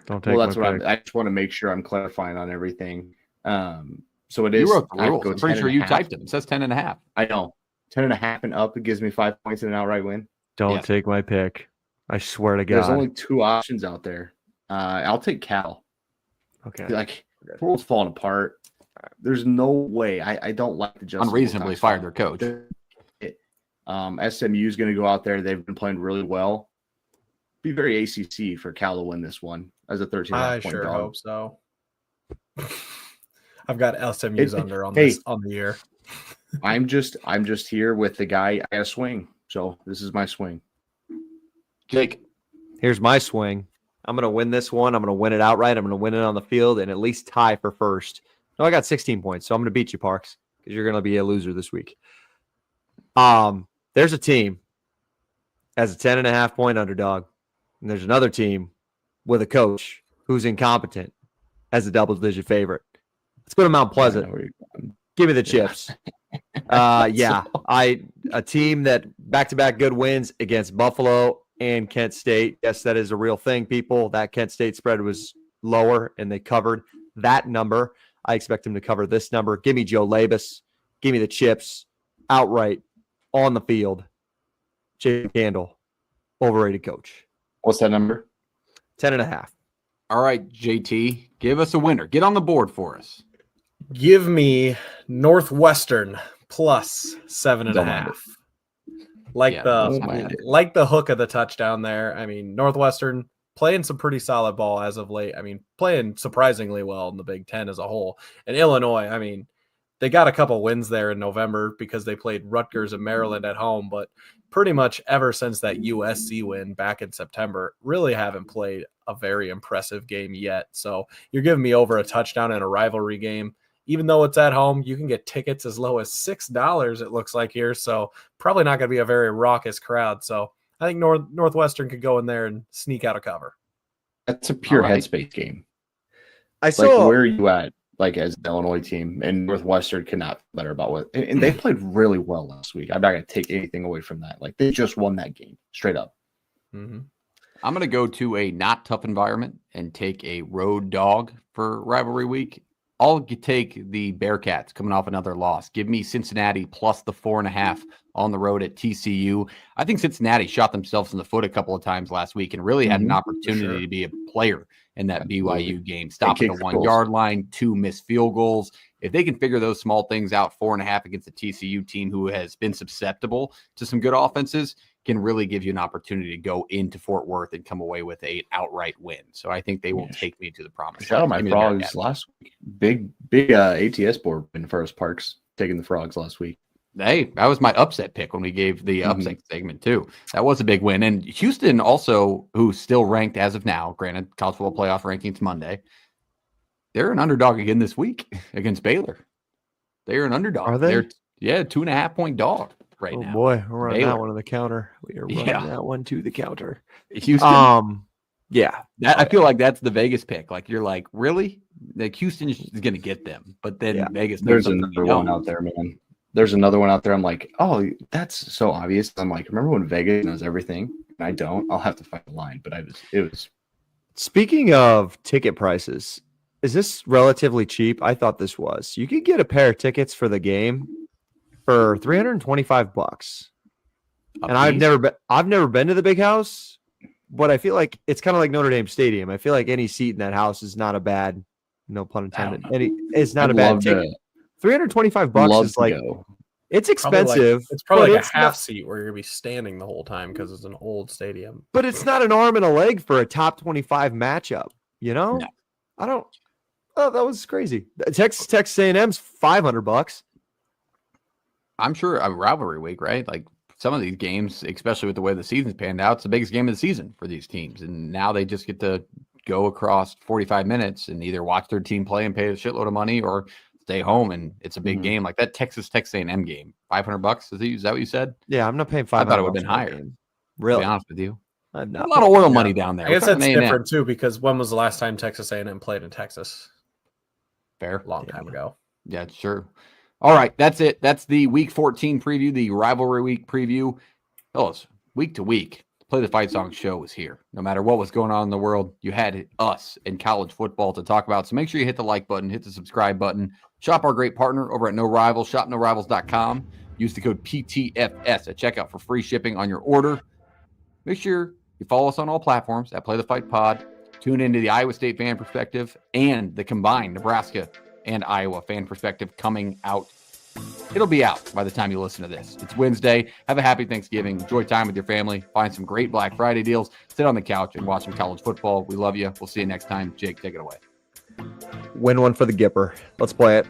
Don't take. Well, that's what I just want to make sure I'm clarifying on everything. So it is. You wrote the rules. I'm pretty sure you typed them. It says 10.5. I know. 10.5 and up, it gives me 5 points and an outright win. Don't take my pick. I swear to God. There's only 2 options out there. I'll take Cal. Okay. Like, the world's falling apart. There's no way. I don't like the Justin unreasonably fired their coach. SMU is going to go out there. They've been playing really well. Be very ACC for Cal to win this one as a 13.5 I point sure dog. hope so. I've got SMU's under on this on the year. I'm just here with the guy. I got to swing. So this is my swing. Jake, here's my swing. I'm going to win this one. I'm going to win it outright. I'm going to win it on the field and at least tie for first. No, I got 16 points, so I'm going to beat you, Parks, because you're going to be a loser this week. There's a team as a 10.5 point underdog, and there's another team with a coach who's incompetent as a double-digit favorite. Let's go to Mount Pleasant. Give me the chips. A team that back-to-back good wins against Buffalo and Kent State. Yes, that is a real thing, people. That Kent State spread was lower, and they covered that number. I expect them to cover this number. Give me Joe Labus. Give me the chips outright on the field. Jay Candle, overrated coach. What's that number? 10.5. All right, JT, give us a winner. Get on the board for us. Give me Northwestern +7.5. Like the hook of the touchdown there. I mean, Northwestern playing some pretty solid ball as of late. I mean, playing surprisingly well in the Big Ten as a whole. And Illinois, I mean, they got a couple wins there in November because they played Rutgers and Maryland at home, but pretty much ever since that USC win back in September, really haven't played a very impressive game yet. So you're giving me over a touchdown in a rivalry game. Even though it's at home, you can get tickets as low as $6, it looks like here. So probably not going to be a very raucous crowd. So I think Northwestern could go in there and sneak out a cover. That's a pure All right. headspace game. I saw Like, where are you at, like, as an Illinois team? And Northwestern cannot feel better about what, and they played really well last week. I'm not going to take anything away from that. Like, they just won that game straight up. Mm-hmm. I'm going to go to a not tough environment and take a road dog for rivalry week. I'll take the Bearcats coming off another loss. Give me Cincinnati plus the 4.5 on the road at TCU. I think Cincinnati shot themselves in the foot a couple of times last week and really had an opportunity to be a player in that BYU game. Stopping the 1 yard line, 2 missed field goals. If they can figure those small things out, 4.5 against the TCU team who has been susceptible to some good offenses, can really give you an opportunity to go into Fort Worth and come away with an outright win. So I think they will take me to the promised Shout out land. my Frogs last week. Big ATS board win for us, Parks, taking the Frogs last week. Hey, that was my upset pick when we gave the upset segment too. That was a big win. And Houston also, who's still ranked as of now, granted college football playoff rankings Monday, they're an underdog again this week against Baylor. They're an underdog. Are they? They're 2.5 point dog right now. Oh boy, we're running Baylor. that one on the counter. We are running that one to the counter. Houston. Yeah. I feel like that's the Vegas pick. Like, you're like, really? Like, Houston is going to get them. But then Vegas. There's another one out there, man. There's another one out there. I'm like, oh, that's so obvious. I'm like, remember when Vegas knows everything? And I don't. I'll have to find the line. But it was. Speaking of ticket prices, is this relatively cheap? I thought this was. You could get a pair of tickets for the game for $325. And I've never been to the Big House, but I feel like it's kind of like Notre Dame Stadium. I feel like any seat in that house is not a bad, no pun intended. It's not a bad ticket. $325 is like, it's expensive. It's probably like a half not, seat where you're gonna be standing the whole time because it's an old stadium. But it's not an arm and a leg for a top 25 matchup. You know, No. I don't. Oh, that was crazy. Texas A&M's $500. I'm sure a rivalry week, right? Like, some of these games, especially with the way the season's panned out, it's the biggest game of the season for these teams. And now they just get to go across 45 minutes and either watch their team play and pay a shitload of money or stay home. And it's a big game. Like that Texas A&M game, $500. Is that what you said? Yeah, I'm not paying $500. I thought it would have been higher. Really? To be honest with you. I'm not a lot of oil money down there. I guess We're that's talking A&M. different too, because when was the last time Texas A&M played in Texas? Fair. Long time ago. Yeah, sure. All right, that's it. That's the Week 14 preview, the rivalry week preview. Fellas, week to week, Play the Fight Song show was here. No matter what was going on in the world, you had us in college football to talk about. So make sure you hit the like button, hit the subscribe button. Shop our great partner over at No Rivals, shopnorivals.com. Use the code PTFS at checkout for free shipping on your order. Make sure you follow us on all platforms at Play the Fight Pod. Tune into the Iowa State fan perspective and the combined Nebraska and Iowa fan perspective coming out. It'll be out by the time you listen to this. It's Wednesday. Have a happy Thanksgiving. Enjoy time with your family. Find some great Black Friday deals. Sit on the couch and watch some college football. We love you. We'll see you next time. Jake, take it away. Win one for the Gipper. Let's play it.